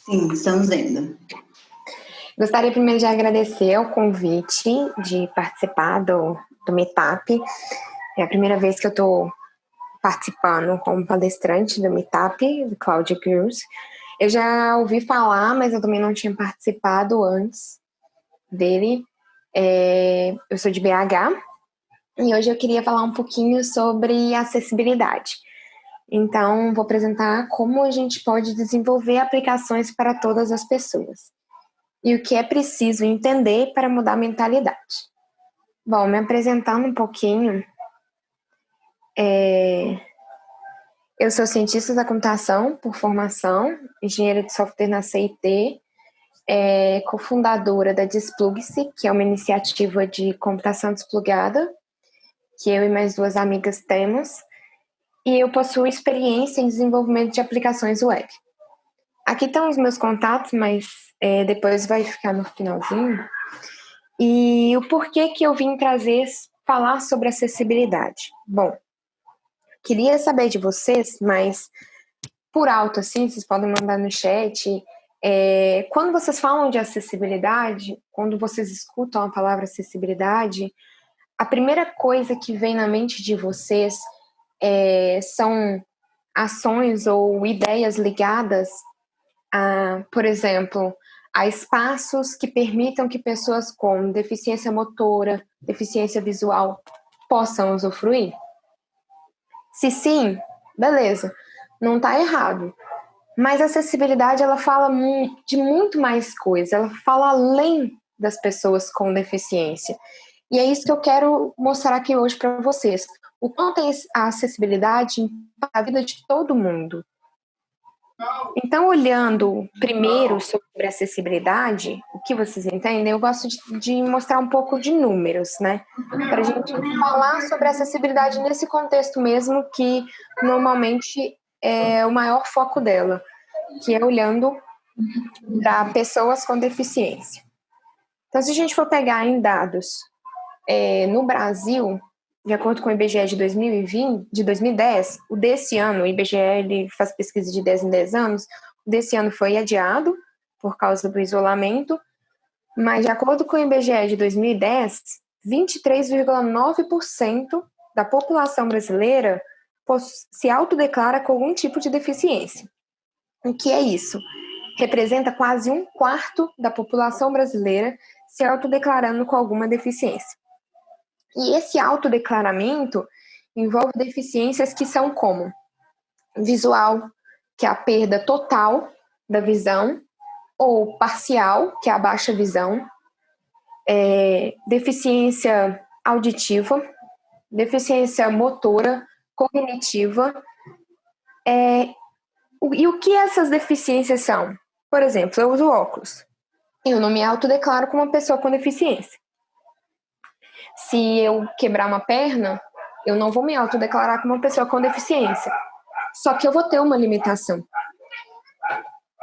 Sim, estamos vendo. Gostaria primeiro de agradecer o convite de participar do Meetup. É a primeira vez que eu estou participando como palestrante do Meetup, do Cloud Girls. Eu já ouvi falar, mas eu também não tinha participado antes dele. Eu sou de BH e hoje eu queria falar um pouquinho sobre acessibilidade. Então, vou apresentar como a gente pode desenvolver aplicações para todas as pessoas e o que é preciso entender para mudar a mentalidade. Bom, me apresentando um pouquinho, eu sou cientista da computação por formação, engenheira de software na CIT, cofundadora da Desplug-se, que é uma iniciativa de computação desplugada, que eu e mais duas amigas temos, e eu possuo experiência em desenvolvimento de aplicações web. Aqui estão os meus contatos, mas depois vai ficar no finalzinho. E o porquê que eu vim falar sobre acessibilidade? Bom, queria saber de vocês, mas por alto, assim, vocês podem mandar no chat. Quando vocês falam de acessibilidade, quando vocês escutam a palavra acessibilidade, a primeira coisa que vem na mente de vocês são ações ou ideias ligadas a, por exemplo, a espaços que permitam que pessoas com deficiência motora, deficiência visual possam usufruir? Se sim, beleza, não está errado. Mas a acessibilidade, ela fala de muito mais coisa, ela fala além das pessoas com deficiência. E é isso que eu quero mostrar aqui hoje para vocês. O quanto a acessibilidade impacta a vida de todo mundo. Então, olhando primeiro sobre acessibilidade, o que vocês entendem, eu gosto de mostrar um pouco de números, né? Para a gente falar sobre acessibilidade nesse contexto mesmo, que normalmente é o maior foco dela, que é olhando para pessoas com deficiência. Então, se a gente for pegar em dados no Brasil, de acordo com o IBGE de 2010, o desse ano, o IBGE ele faz pesquisa de 10 em 10 anos, o desse ano foi adiado por causa do isolamento, mas de acordo com o IBGE de 2010, 23,9% da população brasileira se autodeclara com algum tipo de deficiência. O que é isso? Representa quase 1/4 da população brasileira se autodeclarando com alguma deficiência. E esse autodeclaramento envolve deficiências que são como visual, que é a perda total da visão, ou parcial, que é a baixa visão, deficiência auditiva, deficiência motora, cognitiva. E o que essas deficiências são? Por exemplo, eu uso óculos. Eu não me autodeclaro como uma pessoa com deficiência. Se eu quebrar uma perna, eu não vou me autodeclarar como uma pessoa com deficiência. Só que eu vou ter uma limitação.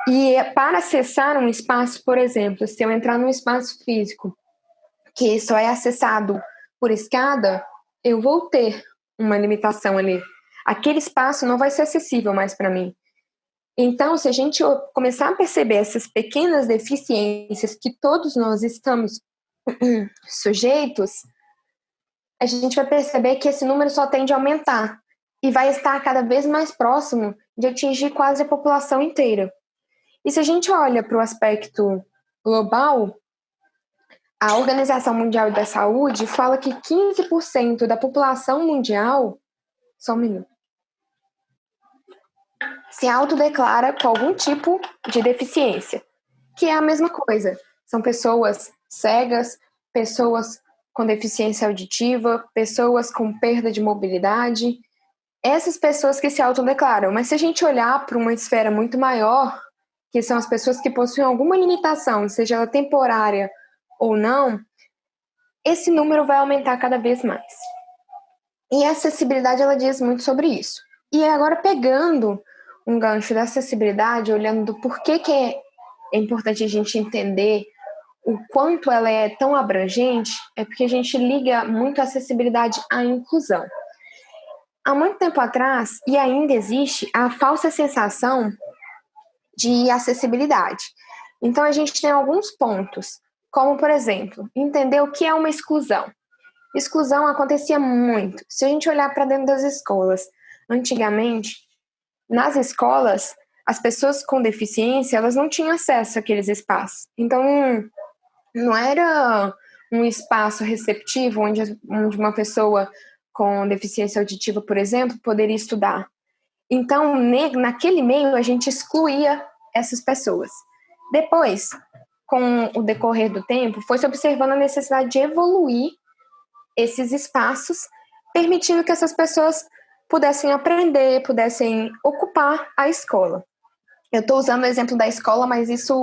E para acessar um espaço, por exemplo, se eu entrar num espaço físico que só é acessado por escada, eu vou ter uma limitação ali. Aquele espaço não vai ser acessível mais para mim. Então, se a gente começar a perceber essas pequenas deficiências que todos nós estamos sujeitos, a gente vai perceber que esse número só tende a aumentar e vai estar cada vez mais próximo de atingir quase a população inteira. E se a gente olha para o aspecto global, a Organização Mundial da Saúde fala que 15% da população mundial, só um minuto, se autodeclara com algum tipo de deficiência, que é a mesma coisa. São pessoas cegas, pessoas com deficiência auditiva, pessoas com perda de mobilidade, essas pessoas que se autodeclaram. Mas se a gente olhar para uma esfera muito maior, que são as pessoas que possuem alguma limitação, seja ela temporária ou não, esse número vai aumentar cada vez mais. E a acessibilidade, ela diz muito sobre isso. E agora, pegando um gancho da acessibilidade, olhando do porquê que é importante a gente entender o quanto ela é tão abrangente, é porque a gente liga muito a acessibilidade à inclusão. Há muito tempo atrás, e ainda existe, a falsa sensação de acessibilidade. Então, a gente tem alguns pontos, como, por exemplo, entender o que é uma exclusão. Exclusão acontecia muito. Se a gente olhar para dentro das escolas, antigamente, nas escolas, as pessoas com deficiência, elas não tinham acesso àqueles espaços. Então, não era um espaço receptivo onde uma pessoa com deficiência auditiva, por exemplo, poderia estudar. Então, naquele meio, a gente excluía essas pessoas. Depois, com o decorrer do tempo, foi se observando a necessidade de evoluir esses espaços, permitindo que essas pessoas pudessem aprender, pudessem ocupar a escola. Eu estou usando o exemplo da escola, mas isso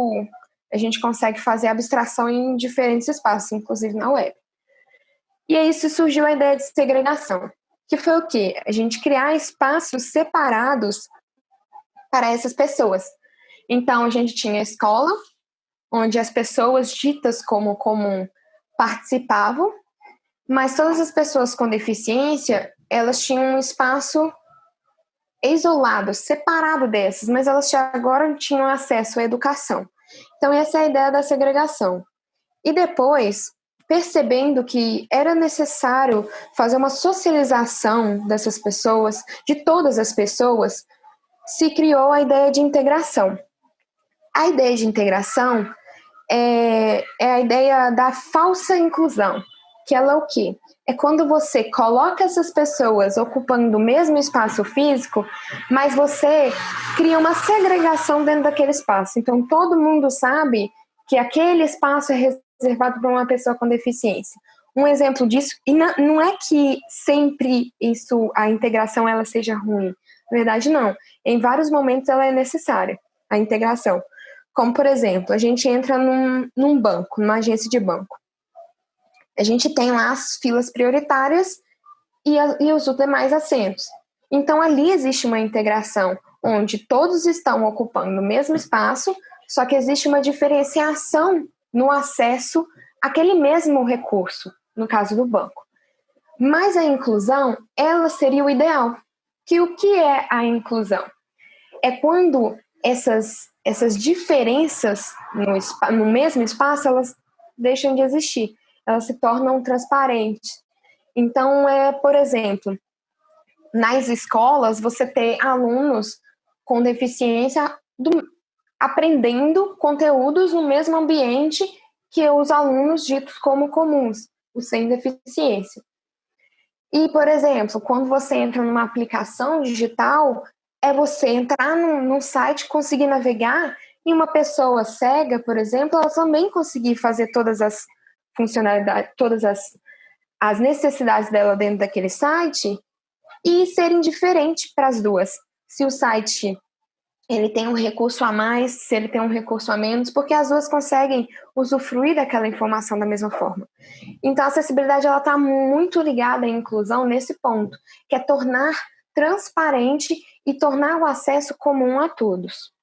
a gente consegue fazer abstração em diferentes espaços, inclusive na web. E aí surgiu a ideia de segregação, que foi o quê? A gente criar espaços separados para essas pessoas. Então, a gente tinha a escola, onde as pessoas ditas como comum participavam, mas todas as pessoas com deficiência, elas tinham um espaço isolado, separado dessas, mas elas agora tinham acesso à educação. Então, essa é a ideia da segregação. E depois, percebendo que era necessário fazer uma socialização dessas pessoas, de todas as pessoas, se criou a ideia de integração. A ideia de integração é a ideia da falsa inclusão, que ela é o quê? É quando você coloca essas pessoas ocupando o mesmo espaço físico, mas você cria uma segregação dentro daquele espaço. Então, todo mundo sabe que aquele espaço é reservado para uma pessoa com deficiência. Um exemplo disso, e não é que sempre a integração ela seja ruim. Na verdade, não. Em vários momentos ela é necessária, a integração. Como, por exemplo, a gente entra num banco, numa agência de banco. A gente tem lá as filas prioritárias e os demais assentos. Então, ali existe uma integração, onde todos estão ocupando o mesmo espaço, só que existe uma diferenciação no acesso àquele mesmo recurso, no caso do banco. Mas a inclusão, ela seria o ideal. O que é a inclusão? É quando essas diferenças no mesmo espaço, elas deixam de existir, elas se tornam transparentes. Então, por exemplo, nas escolas, você ter alunos com deficiência aprendendo conteúdos no mesmo ambiente que os alunos ditos como comuns, os sem deficiência. E, por exemplo, quando você entra numa aplicação digital, é você entrar num site, conseguir navegar, e uma pessoa cega, por exemplo, ela também conseguir fazer todas as funcionalidades, todas as necessidades dela dentro daquele site e serem diferentes para as duas. Se o site ele tem um recurso a mais, se ele tem um recurso a menos, porque as duas conseguem usufruir daquela informação da mesma forma. Então, a acessibilidade está muito ligada à inclusão nesse ponto, que é tornar transparente e tornar o acesso comum a todos.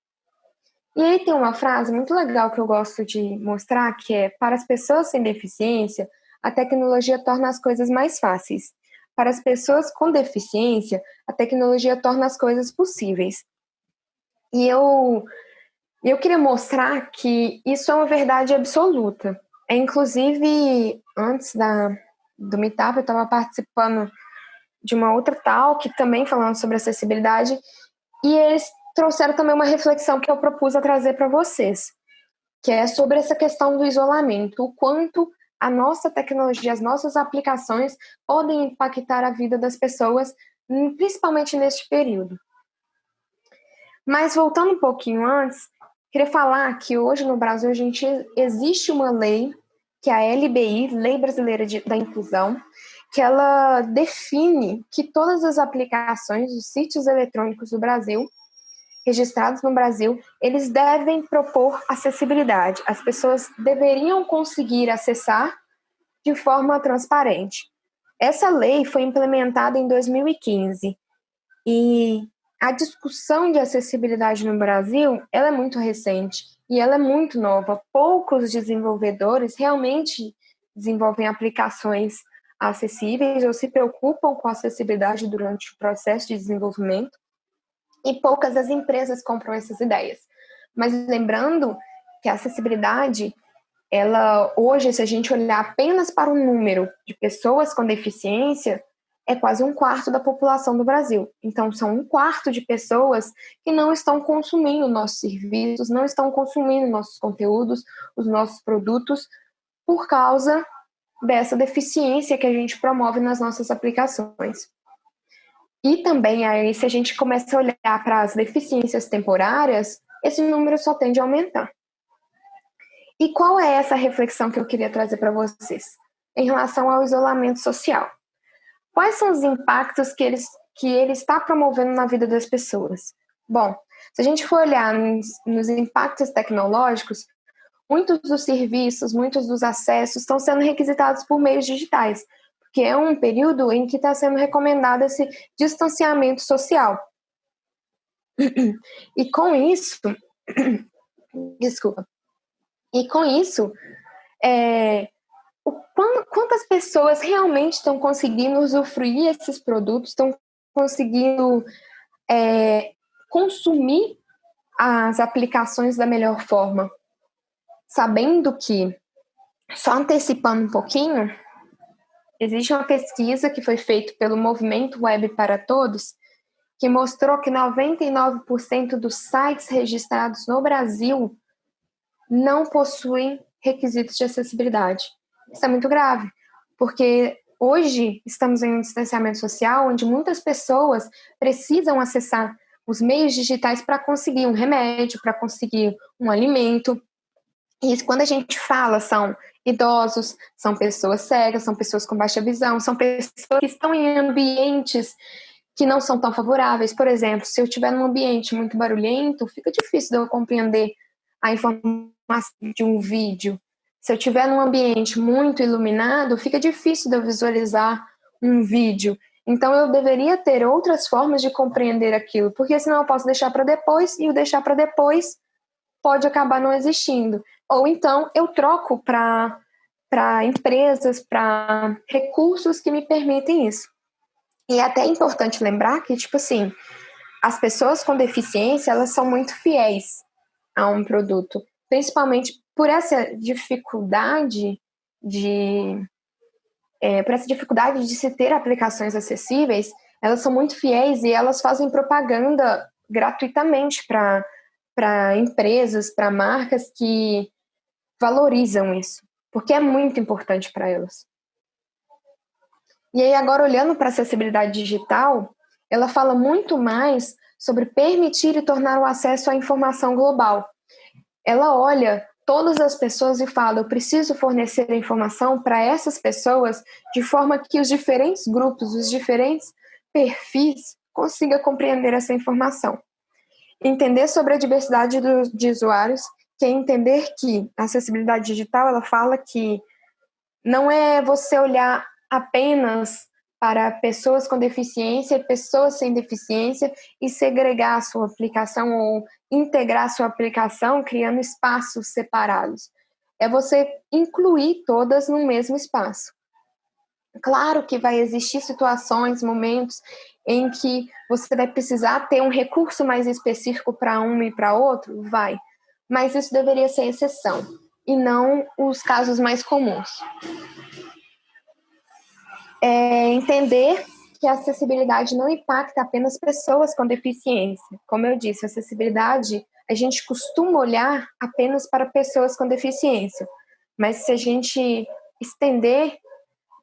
E aí tem uma frase muito legal que eu gosto de mostrar, que é: para as pessoas sem deficiência, a tecnologia torna as coisas mais fáceis. Para as pessoas com deficiência, a tecnologia torna as coisas possíveis. E eu queria mostrar que isso é uma verdade absoluta. Inclusive, antes do Meetup, eu estava participando de uma outra talk também falando sobre acessibilidade, e eles trouxeram também uma reflexão que eu propus a trazer para vocês, que é sobre essa questão do isolamento, o quanto a nossa tecnologia, as nossas aplicações podem impactar a vida das pessoas, principalmente neste período. Mas voltando um pouquinho antes, queria falar que hoje no Brasil existe uma lei, que é a LBI, Lei Brasileira da Inclusão, que ela define que todas as aplicações, os sítios eletrônicos do Brasil, registrados no Brasil, eles devem propor acessibilidade. As pessoas deveriam conseguir acessar de forma transparente. Essa lei foi implementada em 2015 e a discussão de acessibilidade no Brasil, ela é muito recente e ela é muito nova. Poucos desenvolvedores realmente desenvolvem aplicações acessíveis ou se preocupam com a acessibilidade durante o processo de desenvolvimento, e poucas das empresas compram essas ideias. Mas lembrando que a acessibilidade, ela hoje, se a gente olhar apenas para o número de pessoas com deficiência, é quase 1/4 da população do Brasil. Então, são 1/4 de pessoas que não estão consumindo nossos serviços, não estão consumindo nossos conteúdos, os nossos produtos, por causa dessa deficiência que a gente promove nas nossas aplicações. E também, aí, se a gente começa a olhar para as deficiências temporárias, esse número só tende a aumentar. E qual é essa reflexão que eu queria trazer para vocês? Em relação ao isolamento social. Quais são os impactos que ele está promovendo na vida das pessoas? Bom, se a gente for olhar nos impactos tecnológicos, muitos dos serviços, muitos dos acessos estão sendo requisitados por meios digitais, porque é um período em que está sendo recomendado esse distanciamento social. E com isso, desculpa, e com isso, quantas pessoas realmente estão conseguindo usufruir esses produtos, estão conseguindo consumir as aplicações da melhor forma, sabendo que, só antecipando um pouquinho, existe uma pesquisa que foi feita pelo Movimento Web para Todos, que mostrou que 99% dos sites registrados no Brasil não possuem requisitos de acessibilidade. Isso é muito grave, porque hoje estamos em um distanciamento social onde muitas pessoas precisam acessar os meios digitais para conseguir um remédio, para conseguir um alimento. E isso, quando a gente fala, são idosos, são pessoas cegas, são pessoas com baixa visão, são pessoas que estão em ambientes que não são tão favoráveis. Por exemplo, se eu estiver num ambiente muito barulhento, fica difícil de eu compreender a informação de um vídeo. Se eu estiver num ambiente muito iluminado, fica difícil de eu visualizar um vídeo. Então, eu deveria ter outras formas de compreender aquilo, porque senão eu posso deixar para depois, e o deixar para depois pode acabar não existindo. Ou então, eu troco para empresas, para recursos que me permitem isso. E é até importante lembrar que, tipo assim, as pessoas com deficiência, elas são muito fiéis a um produto, principalmente por essa dificuldade de se ter aplicações acessíveis. Elas são muito fiéis e elas fazem propaganda gratuitamente para empresas, para marcas que valorizam isso, porque é muito importante para elas. E aí, agora, olhando para a acessibilidade digital, ela fala muito mais sobre permitir e tornar o acesso à informação global. Ela olha todas as pessoas e fala: eu preciso fornecer a informação para essas pessoas de forma que os diferentes grupos, os diferentes perfis consigam compreender essa informação. Entender sobre a diversidade de usuários, que é entender que a acessibilidade digital, ela fala que não é você olhar apenas para pessoas com deficiência e pessoas sem deficiência e segregar a sua aplicação ou integrar a sua aplicação criando espaços separados. É você incluir todas no mesmo espaço. Claro que vai existir situações, momentos em que você vai precisar ter um recurso mais específico para um e para outro, vai. Mas isso deveria ser exceção e não os casos mais comuns. Entender que a acessibilidade não impacta apenas pessoas com deficiência. Como eu disse, a acessibilidade, a gente costuma olhar apenas para pessoas com deficiência, mas se a gente estender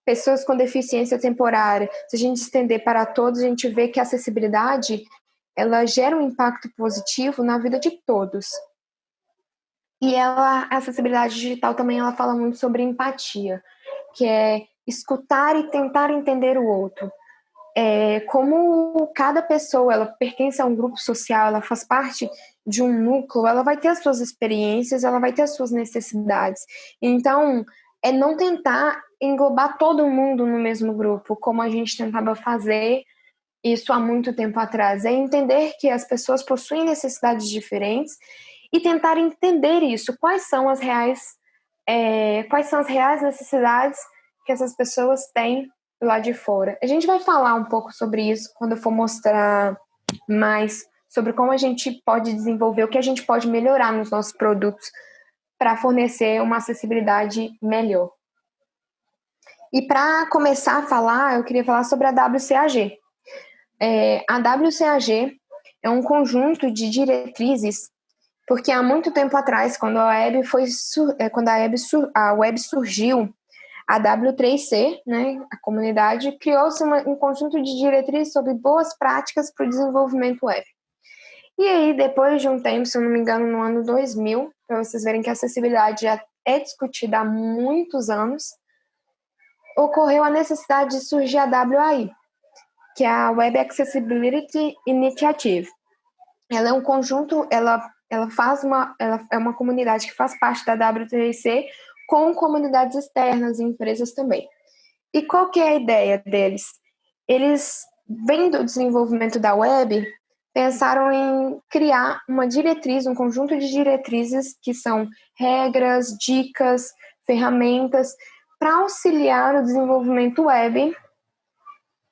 pessoas com deficiência temporária, se a gente estender para todos, a gente vê que a acessibilidade, ela gera um impacto positivo na vida de todos. E a acessibilidade digital também, ela fala muito sobre empatia, que é escutar e tentar entender o outro. Como cada pessoa, ela pertence a um grupo social, ela faz parte de um núcleo, ela vai ter as suas experiências, ela vai ter as suas necessidades. Então, não tentar englobar todo mundo no mesmo grupo, como a gente tentava fazer isso há muito tempo atrás. É entender que as pessoas possuem necessidades diferentes e tentar entender isso. Quais são as reais necessidades que essas pessoas têm lá de fora. A gente vai falar um pouco sobre isso quando eu for mostrar mais sobre como a gente pode desenvolver, o que a gente pode melhorar nos nossos produtos para fornecer uma acessibilidade melhor. E para começar a falar, eu queria falar sobre a WCAG. A WCAG é um conjunto de diretrizes, porque há muito tempo atrás, quando a web surgiu, a W3C, né, a comunidade, criou-se um conjunto de diretrizes sobre boas práticas para o desenvolvimento web. E aí, depois de um tempo, se eu não me engano, no ano 2000, para vocês verem que a acessibilidade já é discutida há muitos anos, ocorreu a necessidade de surgir a WAI, que é a Web Accessibility Initiative. Ela é um conjunto, ela é uma comunidade que faz parte da W3C com comunidades externas e empresas também. E qual que é a ideia deles? Eles, vendo o desenvolvimento da web, pensaram em criar uma diretriz, um conjunto de diretrizes que são regras, dicas, ferramentas para auxiliar o desenvolvimento web,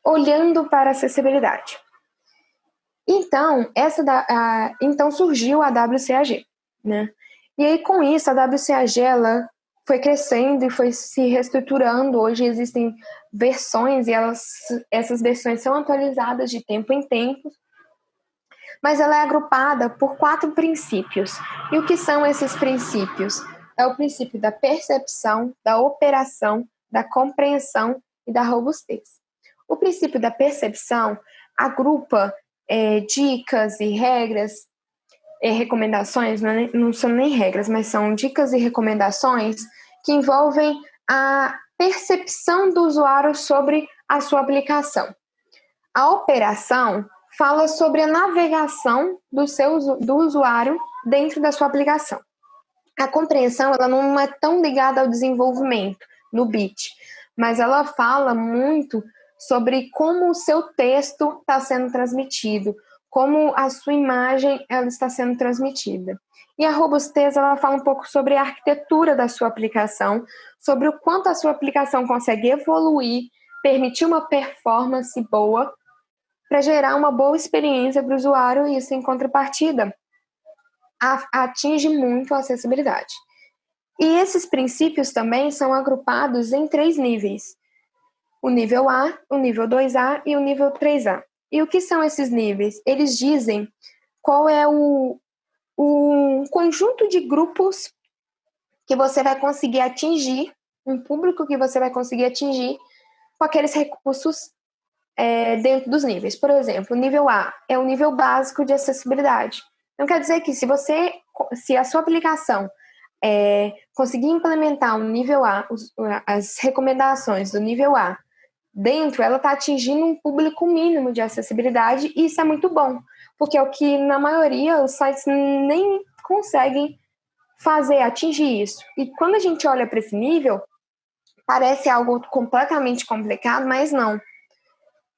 olhando para a acessibilidade. Então, então surgiu a WCAG, né? E aí, com isso, a WCAG ela foi crescendo e foi se reestruturando. Hoje existem versões e essas versões são atualizadas de tempo em tempo, mas ela é agrupada por 4 princípios. E o que são esses princípios? É o princípio da percepção, da operação, da compreensão e da robustez. O princípio da percepção agrupa dicas e regras, recomendações, não são nem regras, mas são dicas e recomendações que envolvem a percepção do usuário sobre a sua aplicação. A operação fala sobre a navegação do usuário dentro da sua aplicação. A compreensão ela não é tão ligada ao desenvolvimento no bit, mas ela fala muito sobre como o seu texto está sendo transmitido, como a sua imagem ela está sendo transmitida. E a robustez ela fala um pouco sobre a arquitetura da sua aplicação, sobre o quanto a sua aplicação consegue evoluir, permitir uma performance boa, para gerar uma boa experiência para o usuário, e isso, em contrapartida, atinge muito a acessibilidade. E esses princípios também são agrupados em 3 níveis: o nível A, o nível 2A e o nível 3A. E o que são esses níveis? Eles dizem qual é o conjunto de grupos que você vai conseguir atingir, um público que você vai conseguir atingir com aqueles recursos dentro dos níveis. Por exemplo, o nível A é o nível básico de acessibilidade. Então, quer dizer que se a sua aplicação conseguir implementar um nível A, as recomendações do nível A dentro, ela está atingindo um público mínimo de acessibilidade, e isso é muito bom, porque é o que, na maioria, os sites nem conseguem atingir isso. E quando a gente olha para esse nível, parece algo completamente complicado, mas não.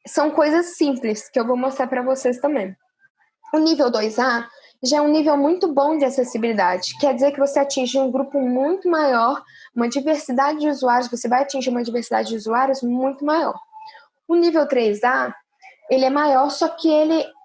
São coisas simples, que eu vou mostrar para vocês também. O nível 2A já é um nível muito bom de acessibilidade. Quer dizer que você atinge um grupo muito maior, uma diversidade de usuários, você vai atingir uma diversidade de usuários muito maior. O nível 3A, ele é maior, só que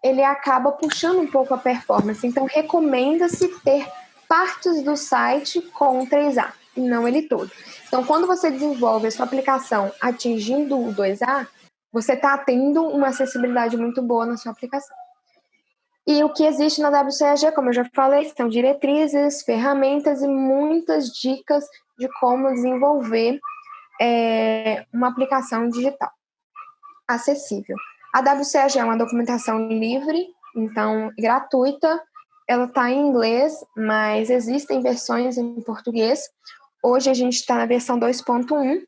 ele acaba puxando um pouco a performance. Então, recomenda-se ter partes do site com 3A, e não ele todo. Então, quando você desenvolve a sua aplicação atingindo o 2A, você está tendo uma acessibilidade muito boa na sua aplicação. E o que existe na WCAG, como eu já falei, são diretrizes, ferramentas e muitas dicas de como desenvolver uma aplicação digital acessível. A WCAG é uma documentação livre, então gratuita. Ela está em inglês, mas existem versões em português. Hoje a gente está na versão 2.1.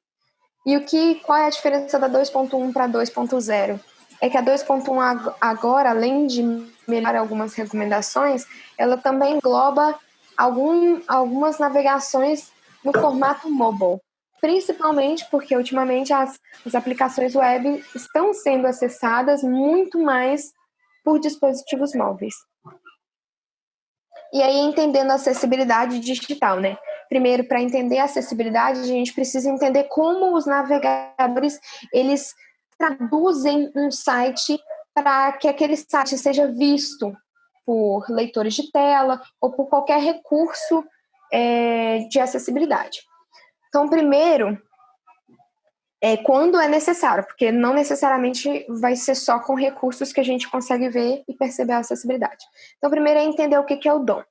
E qual é a diferença da 2.1 para 2.0? É que a 2.1 agora, além de melhorar algumas recomendações, ela também engloba algumas navegações no formato mobile, principalmente porque ultimamente as aplicações web estão sendo acessadas muito mais por dispositivos móveis. E aí, entendendo a acessibilidade digital, né? Primeiro, para entender a acessibilidade, a gente precisa entender como os navegadores, eles traduzem um site para que aquele site seja visto por leitores de tela ou por qualquer recurso de acessibilidade. Então, primeiro, quando é necessário, porque não necessariamente vai ser só com recursos que a gente consegue ver e perceber a acessibilidade. Então, primeiro é entender o que é o DOM.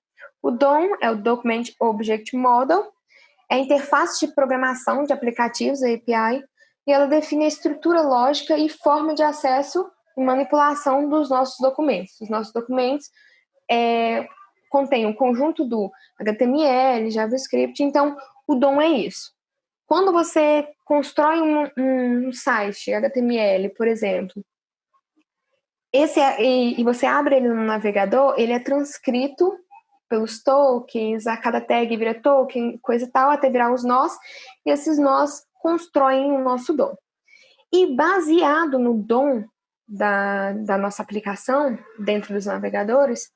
O DOM é o Document Object Model, é a interface de programação de aplicativos, a API, e ela define a estrutura lógica e forma de acesso e manipulação dos nossos documentos. Os nossos documentos contêm um conjunto do HTML, JavaScript, então o DOM é isso. Quando você constrói um site HTML, por exemplo, e você abre ele no navegador, ele é transcrito pelos tokens, a cada tag vira token, coisa e tal, até virar os nós, e esses nós constroem o nosso DOM. E baseado no DOM da nossa aplicação, dentro dos navegadores,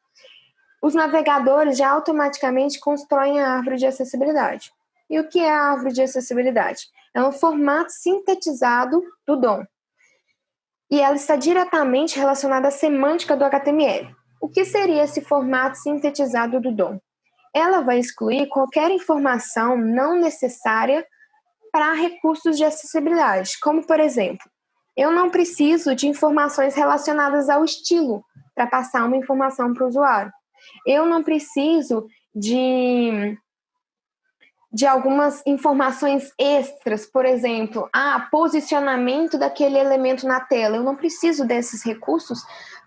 os navegadores já automaticamente constroem a árvore de acessibilidade. E o que é a árvore de acessibilidade? É um formato sintetizado do DOM. E ela está diretamente relacionada à semântica do HTML. O que seria esse formato sintetizado do DOM? Ela vai excluir qualquer informação não necessária para recursos de acessibilidade, como, por exemplo, eu não preciso de informações relacionadas ao estilo para passar uma informação para o usuário. Eu não preciso de algumas informações extras, por exemplo, posicionamento daquele elemento na tela. Eu não preciso desses recursos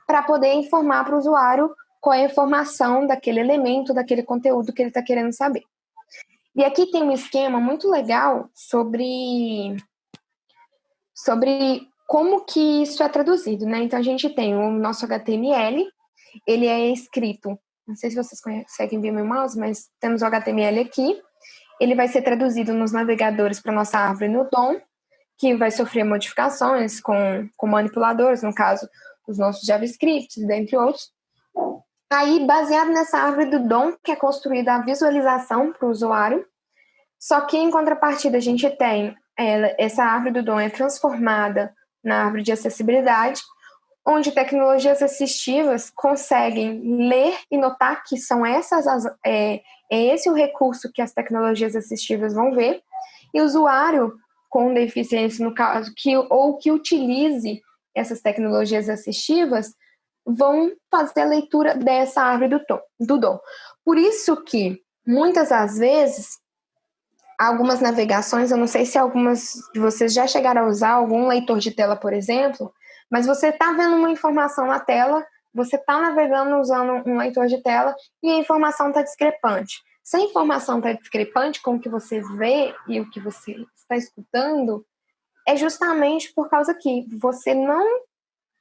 para poder informar para o usuário qual é a informação daquele elemento, daquele conteúdo que ele está querendo saber. E aqui tem um esquema muito legal sobre como que isso é traduzido, né? Então, a gente tem o nosso HTML, ele é escrito, não sei se vocês conseguem ver meu mouse, mas temos o HTML aqui, ele vai ser traduzido nos navegadores para nossa árvore no DOM, que vai sofrer modificações com manipuladores, no caso, os nossos JavaScripts, dentre outros. Aí, baseado nessa árvore do DOM, que é construída a visualização para o usuário, só que, em contrapartida, a gente tem essa árvore do DOM é transformada na árvore de acessibilidade, onde tecnologias assistivas conseguem ler e notar que são esse o recurso que as tecnologias assistivas vão ver, e o usuário com deficiência, no caso, que utilize essas tecnologias assistivas, vão fazer a leitura dessa árvore do DOM. Por isso que, muitas das vezes, algumas navegações, eu não sei se algumas de vocês já chegaram a usar algum leitor de tela, por exemplo, mas você está vendo uma informação na tela, você está navegando usando um leitor de tela e a informação está discrepante. Se a informação está discrepante com o que você vê e o que você está escutando, é justamente por causa que você não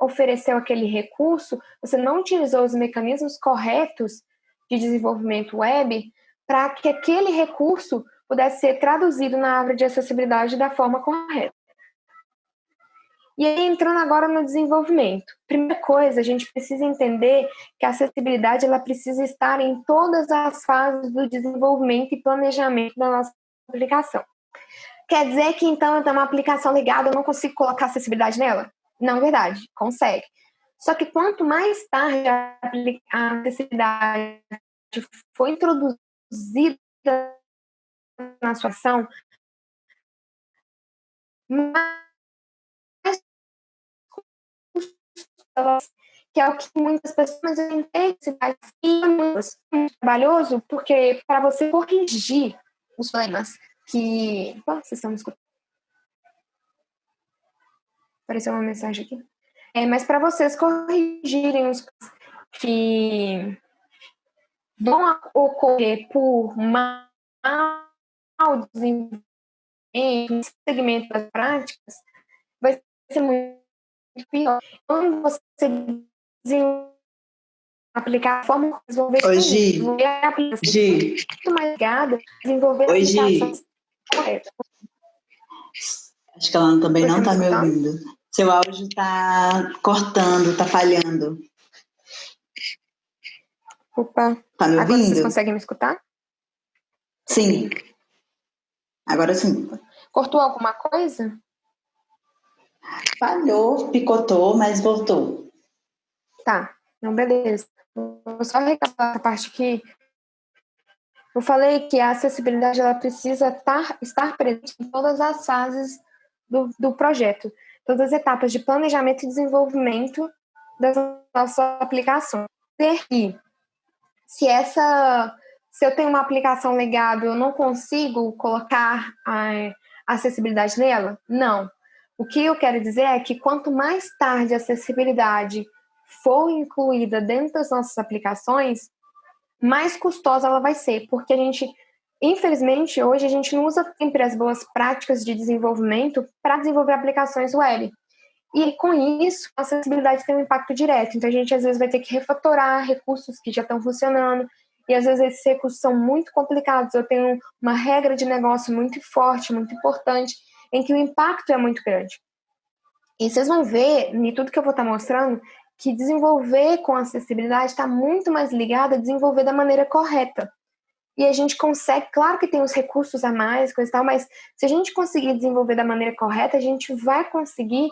ofereceu aquele recurso, você não utilizou os mecanismos corretos de desenvolvimento web para que aquele recurso pudesse ser traduzido na árvore de acessibilidade da forma correta. E aí, entrando agora no desenvolvimento. Primeira coisa, a gente precisa entender que a acessibilidade ela precisa estar em todas as fases do desenvolvimento e planejamento da nossa aplicação. Quer dizer que, então, eu tenho uma aplicação ligada, eu não consigo colocar acessibilidade nela? Não é verdade, consegue. Só que quanto mais tarde a acessibilidade foi introduzida na sua ação, mais que é o que muitas pessoas entendem e é muito trabalhoso, porque para você corrigir os problemas que... vocês estão me escutando? Apareceu uma mensagem aqui. Mas para vocês corrigirem os que vão ocorrer por mau desenvolvimento, segmento das práticas, vai ser muito pior. Quando você aplicar a forma de desenvolver a aplicação muito mais ligada, desenvolver aplicações corretas. Acho que ela também não está me ouvindo. Seu áudio está cortando, está falhando. Opa. Tá me ouvindo? Agora vocês conseguem me escutar? Sim. Agora sim. Cortou alguma coisa? Falhou, picotou, mas voltou. Tá. Não, beleza. Vou só recapitular a parte que eu falei que a acessibilidade ela precisa estar presente em todas as fases do projeto, todas as etapas de planejamento e desenvolvimento das nossas aplicações. E se eu tenho uma aplicação legada, eu não consigo colocar a acessibilidade nela? Não. O que eu quero dizer é que quanto mais tarde a acessibilidade for incluída dentro das nossas aplicações, mais custosa ela vai ser, porque infelizmente, hoje a gente não usa sempre as boas práticas de desenvolvimento para desenvolver aplicações web. E com isso, a acessibilidade tem um impacto direto. Então a gente às vezes vai ter que refatorar recursos que já estão funcionando, e às vezes esses recursos são muito complicados. Eu tenho uma regra de negócio muito forte, muito importante, em que o impacto é muito grande. E vocês vão ver, em tudo que eu vou estar mostrando, que desenvolver com acessibilidade está muito mais ligado a desenvolver da maneira correta. E a gente consegue, claro que tem os recursos a mais, coisa e tal, mas se a gente conseguir desenvolver da maneira correta, a gente vai conseguir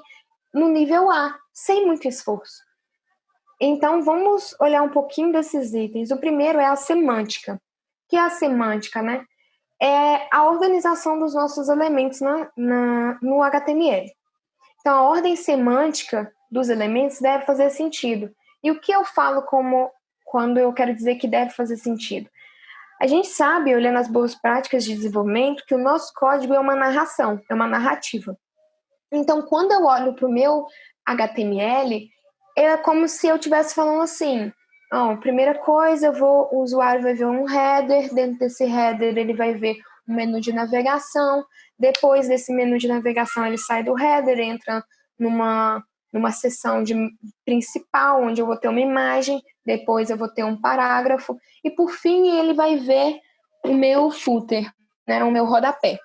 no nível A, sem muito esforço. Então, vamos olhar um pouquinho desses itens. O primeiro é a semântica. O que é a semântica, né? É a organização dos nossos elementos no HTML. Então, a ordem semântica dos elementos deve fazer sentido. E o que eu falo quando eu quero dizer que deve fazer sentido? A gente sabe, olhando as boas práticas de desenvolvimento, que o nosso código é uma narração, é uma narrativa. Então, quando eu olho para o meu HTML, é como se eu estivesse falando assim, primeira coisa, o usuário vai ver um header, dentro desse header ele vai ver um menu de navegação, depois desse menu de navegação ele sai do header, entra numa seção principal, onde eu vou ter uma imagem, depois eu vou ter um parágrafo, e por fim ele vai ver o meu footer, né, o meu rodapé.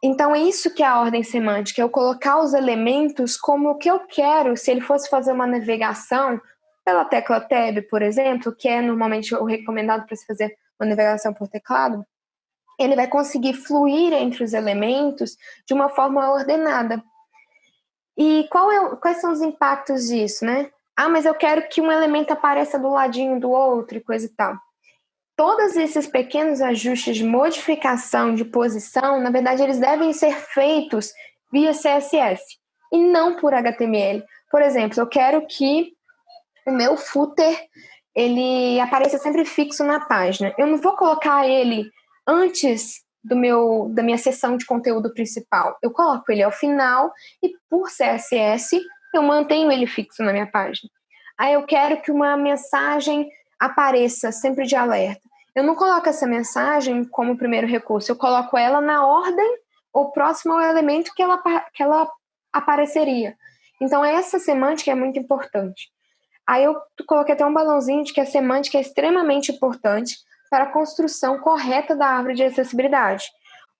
Então, é isso que é a ordem semântica, eu colocar os elementos como o que eu quero. Se ele fosse fazer uma navegação pela tecla Tab, por exemplo, que é normalmente o recomendado para se fazer uma navegação por teclado, ele vai conseguir fluir entre os elementos de uma forma ordenada. E quais são os impactos disso, né? Mas eu quero que um elemento apareça do ladinho do outro e coisa e tal. Todos esses pequenos ajustes de modificação de posição, na verdade, eles devem ser feitos via CSS e não por HTML. Por exemplo, eu quero que o meu footer ele apareça sempre fixo na página. Eu não vou colocar ele antes da minha seção de conteúdo principal. Eu coloco ele ao final e, por CSS, eu mantenho ele fixo na minha página. Aí eu quero que uma mensagem apareça sempre de alerta. Eu não coloco essa mensagem como primeiro recurso, eu coloco ela na ordem ou próximo ao elemento que ela apareceria. Então, essa semântica é muito importante. Aí eu coloquei até um balãozinho de que a semântica é extremamente importante para a construção correta da árvore de acessibilidade,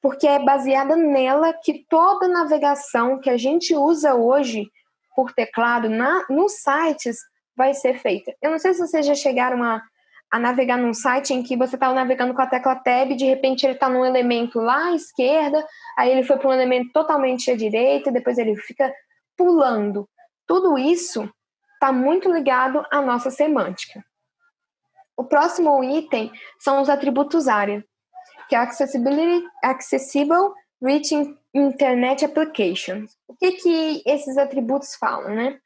porque é baseada nela que toda navegação que a gente usa hoje por teclado nos sites vai ser feita. Eu não sei se vocês já chegaram a navegar num site em que você está navegando com a tecla Tab e de repente ele está num elemento lá à esquerda, aí ele foi para um elemento totalmente à direita, e depois ele fica pulando. Tudo isso está muito ligado à nossa semântica. O próximo item são os atributos área, que é Accessible Rich Internet Applications. O que esses atributos falam, né?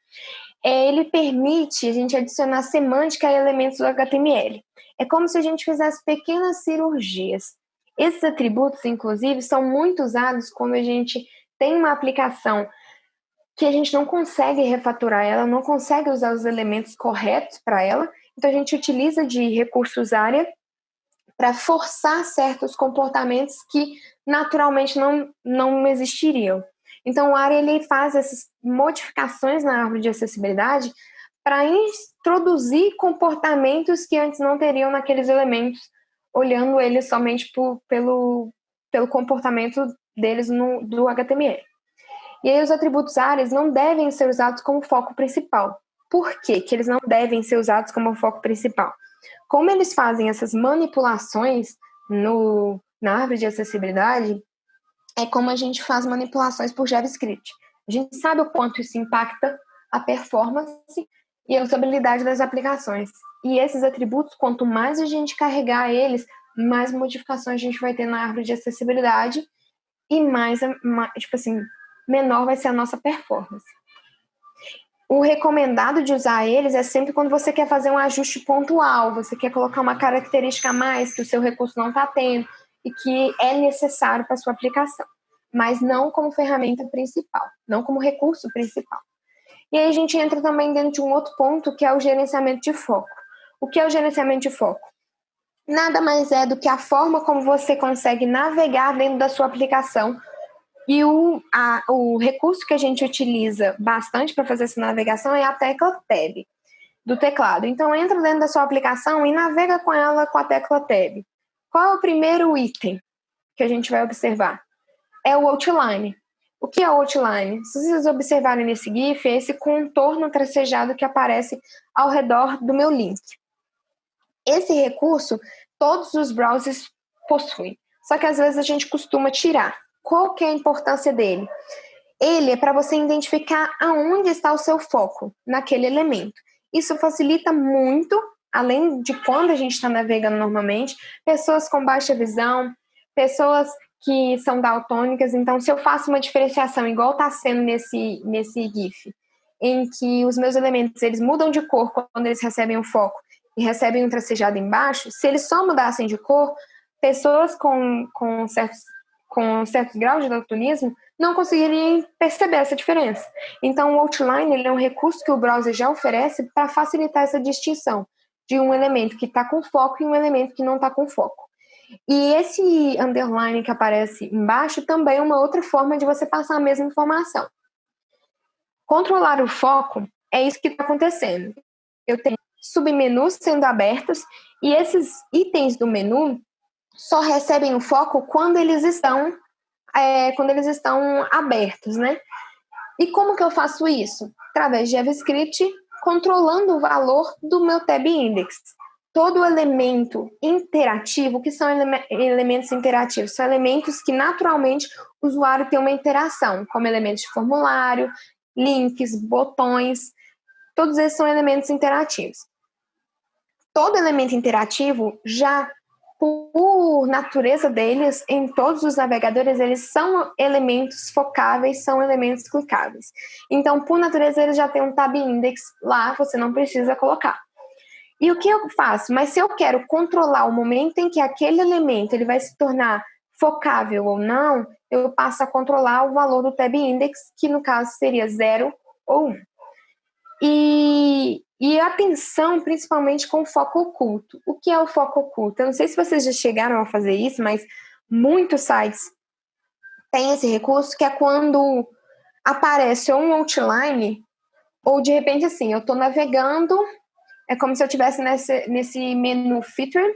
Ele permite a gente adicionar semântica a elementos do HTML. É como se a gente fizesse pequenas cirurgias. Esses atributos, inclusive, são muito usados quando a gente tem uma aplicação que a gente não consegue refatorar ela, não consegue usar os elementos corretos para ela, então a gente utiliza de recursos área para forçar certos comportamentos que naturalmente não existiriam. Então o área ele faz essas modificações na árvore de acessibilidade para introduzir comportamentos que antes não teriam naqueles elementos, olhando eles somente pelo comportamento deles do HTML. E aí os atributos áreas não devem ser usados como foco principal. Por que eles não devem ser usados como foco principal? Como eles fazem essas manipulações na árvore de acessibilidade, é como a gente faz manipulações por JavaScript. A gente sabe o quanto isso impacta a performance e a usabilidade das aplicações. E esses atributos, quanto mais a gente carregar eles, mais modificações a gente vai ter na árvore de acessibilidade e tipo assim, menor vai ser a nossa performance. O recomendado de usar eles é sempre quando você quer fazer um ajuste pontual, você quer colocar uma característica a mais que o seu recurso não está tendo e que é necessário para a sua aplicação, mas não como ferramenta principal, não como recurso principal. E aí a gente entra também dentro de um outro ponto, que é o gerenciamento de foco. O que é o gerenciamento de foco? Nada mais é do que a forma como você consegue navegar dentro da sua aplicação. E o recurso que a gente utiliza bastante para fazer essa navegação é a tecla Tab do teclado. Então, entra dentro da sua aplicação e navega com ela com a tecla Tab. Qual é o primeiro item que a gente vai observar? É o outline. O que é o outline? Se vocês observarem nesse GIF, é esse contorno tracejado que aparece ao redor do meu link. Esse recurso, todos os browsers possuem, só que às vezes a gente costuma tirar. Qual que é a importância dele? Ele é para você identificar aonde está o seu foco naquele elemento. Isso facilita muito, além de quando a gente está navegando normalmente, pessoas com baixa visão, pessoas que são daltônicas. Então, se eu faço uma diferenciação igual está sendo nesse GIF, em que os meus elementos eles mudam de cor quando eles recebem o foco e recebem um tracejado embaixo, se eles só mudassem de cor, pessoas com certo grau de daltonismo não conseguiriam perceber essa diferença. Então, o outline ele é um recurso que o browser já oferece para facilitar essa distinção de um elemento que está com foco e um elemento que não está com foco. E esse underline que aparece embaixo também é uma outra forma de você passar a mesma informação. Controlar o foco é isso que está acontecendo. Eu tenho submenus sendo abertos e esses itens do menu só recebem o foco quando eles estão abertos, né? E como que eu faço isso? Através de JavaScript, controlando o valor do meu tab index. Todo elemento interativo, o que são elementos interativos? São elementos que naturalmente o usuário tem uma interação, como elementos de formulário, links, botões, todos esses são elementos interativos. Todo elemento interativo já por natureza deles, em todos os navegadores, eles são elementos focáveis, são elementos clicáveis. Então, por natureza, eles já têm um tab index lá, você não precisa colocar. E o que eu faço? Mas se eu quero controlar o momento em que aquele elemento ele vai se tornar focável ou não, eu passo a controlar o valor do tab index, que no caso seria 0 ou 1. E atenção, principalmente com foco oculto. O que é o foco oculto? Eu não sei se vocês já chegaram a fazer isso, mas muitos sites têm esse recurso, que é quando aparece ou um outline, ou de repente assim, eu estou navegando, é como se eu estivesse nesse menu feature,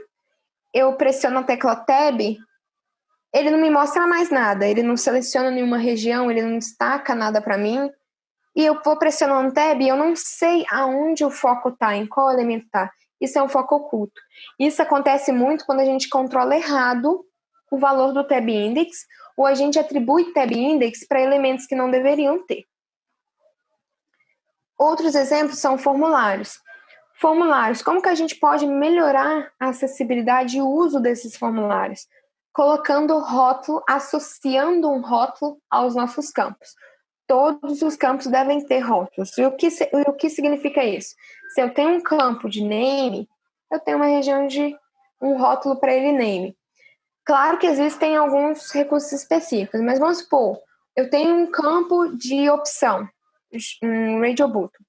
eu pressiono a tecla Tab, ele não me mostra mais nada, ele não seleciona nenhuma região, ele não destaca nada para mim, e eu vou pressionando Tab e eu não sei aonde o foco está, em qual elemento está. Isso é um foco oculto. Isso acontece muito quando a gente controla errado o valor do Tab Index, ou a gente atribui Tab Index para elementos que não deveriam ter. Outros exemplos são formulários. Formulários, como que a gente pode melhorar a acessibilidade e o uso desses formulários? Colocando rótulo, associando um rótulo aos nossos campos. Todos os campos devem ter rótulos. E o que significa isso? Se eu tenho um campo de name, eu tenho uma região de um rótulo para ele name. Claro que existem alguns recursos específicos, mas vamos supor, eu tenho um campo de opção, um radio button.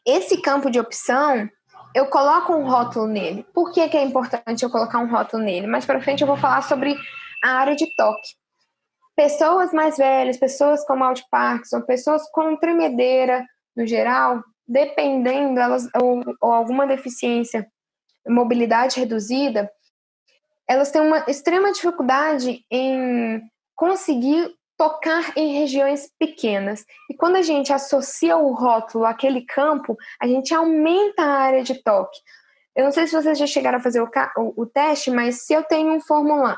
Esse campo de opção, eu coloco um rótulo nele. Por que é importante eu colocar um rótulo nele? Mais para frente eu vou falar sobre a área de toque. Pessoas mais velhas, pessoas com mal de Parkinson, pessoas com tremedeira, no geral, dependendo, ou alguma deficiência, mobilidade reduzida, elas têm uma extrema dificuldade em conseguir tocar em regiões pequenas. E quando a gente associa o rótulo àquele campo, a gente aumenta a área de toque. Eu não sei se vocês já chegaram a fazer o teste, mas se eu tenho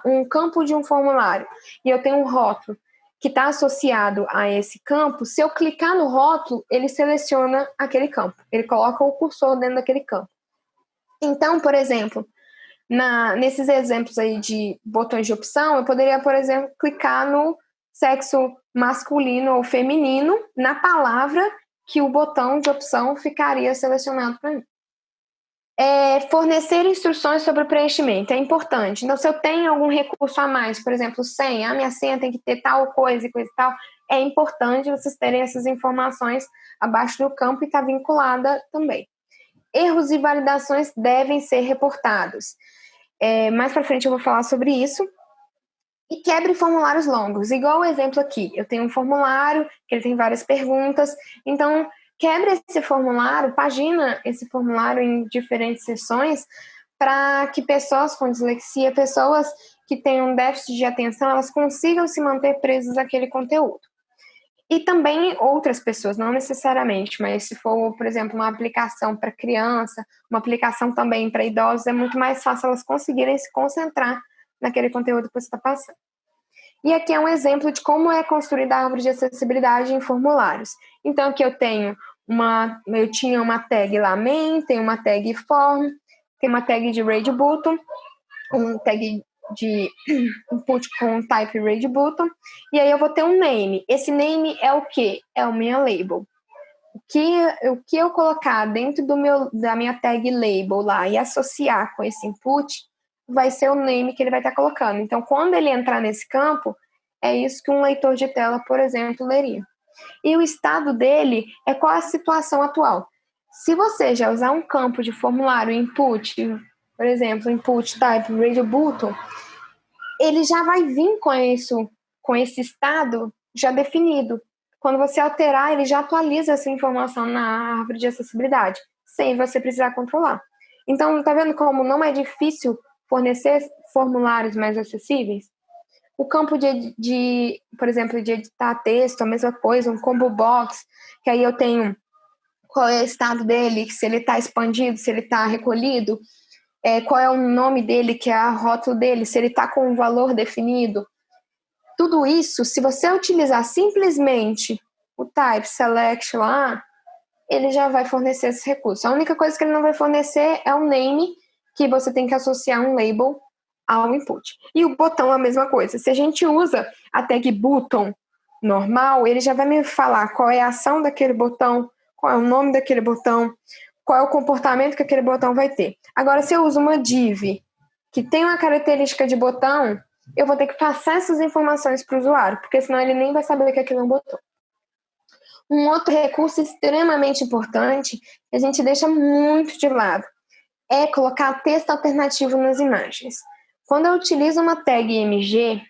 um campo de um formulário e eu tenho um rótulo que está associado a esse campo, se eu clicar no rótulo, ele seleciona aquele campo. Ele coloca o cursor dentro daquele campo. Então, por exemplo, nesses exemplos aí de botões de opção, eu poderia, por exemplo, clicar no sexo masculino ou feminino na palavra que o botão de opção ficaria selecionado para mim. Fornecer instruções sobre o preenchimento é importante. Então, se eu tenho algum recurso a mais, por exemplo, senha, a minha senha tem que ter tal coisa e coisa e tal, é importante vocês terem essas informações abaixo do campo e estar vinculada também. Erros e validações devem ser reportados. Mais para frente eu vou falar sobre isso. E quebre formulários longos. Igual o exemplo aqui. Eu tenho um formulário que ele tem várias perguntas. Então, quebre esse formulário, pagina esse formulário em diferentes seções para que pessoas com dislexia, pessoas que tenham déficit de atenção, elas consigam se manter presas àquele conteúdo. E também outras pessoas, não necessariamente, mas se for, por exemplo, uma aplicação para criança, uma aplicação também para idosos, é muito mais fácil elas conseguirem se concentrar naquele conteúdo que você está passando. E aqui é um exemplo de como é construída a árvore de acessibilidade em formulários. Então, aqui eu tinha uma tag lá, main, tem uma tag form, tem uma tag de rage button, um tag de input com type rage button, e aí eu vou ter um name. Esse name é o quê? É o minha label. O que eu colocar dentro da minha tag label lá e associar com esse input vai ser o name que ele vai estar colocando. Então, quando ele entrar nesse campo, é isso que um leitor de tela, por exemplo, leria. E o estado dele é qual a situação atual. Se você já usar um campo de formulário input, por exemplo, input type radio button, ele já vai vir com esse estado já definido. Quando você alterar, ele já atualiza essa informação na árvore de acessibilidade, sem você precisar controlar. Então, tá vendo como não é difícil fornecer formulários mais acessíveis? O campo por exemplo, de editar texto, a mesma coisa, um combo box, que aí eu tenho qual é o estado dele, se ele está expandido, se ele está recolhido, qual é o nome dele, que é a rótulo dele, se ele está com um valor definido. Tudo isso, se você utilizar simplesmente o type select lá, ele já vai fornecer esse recurso. A única coisa que ele não vai fornecer é um name, que você tem que associar um label ao input. E o botão é a mesma coisa. Se a gente usa a tag button normal, ele já vai me falar qual é a ação daquele botão, qual é o nome daquele botão, qual é o comportamento que aquele botão vai ter. Agora, se eu uso uma div que tem uma característica de botão, eu vou ter que passar essas informações para o usuário, porque senão ele nem vai saber que aquilo é um botão. Um outro recurso extremamente importante, que a gente deixa muito de lado, é colocar texto alternativo nas imagens. Quando eu utilizo uma tag img,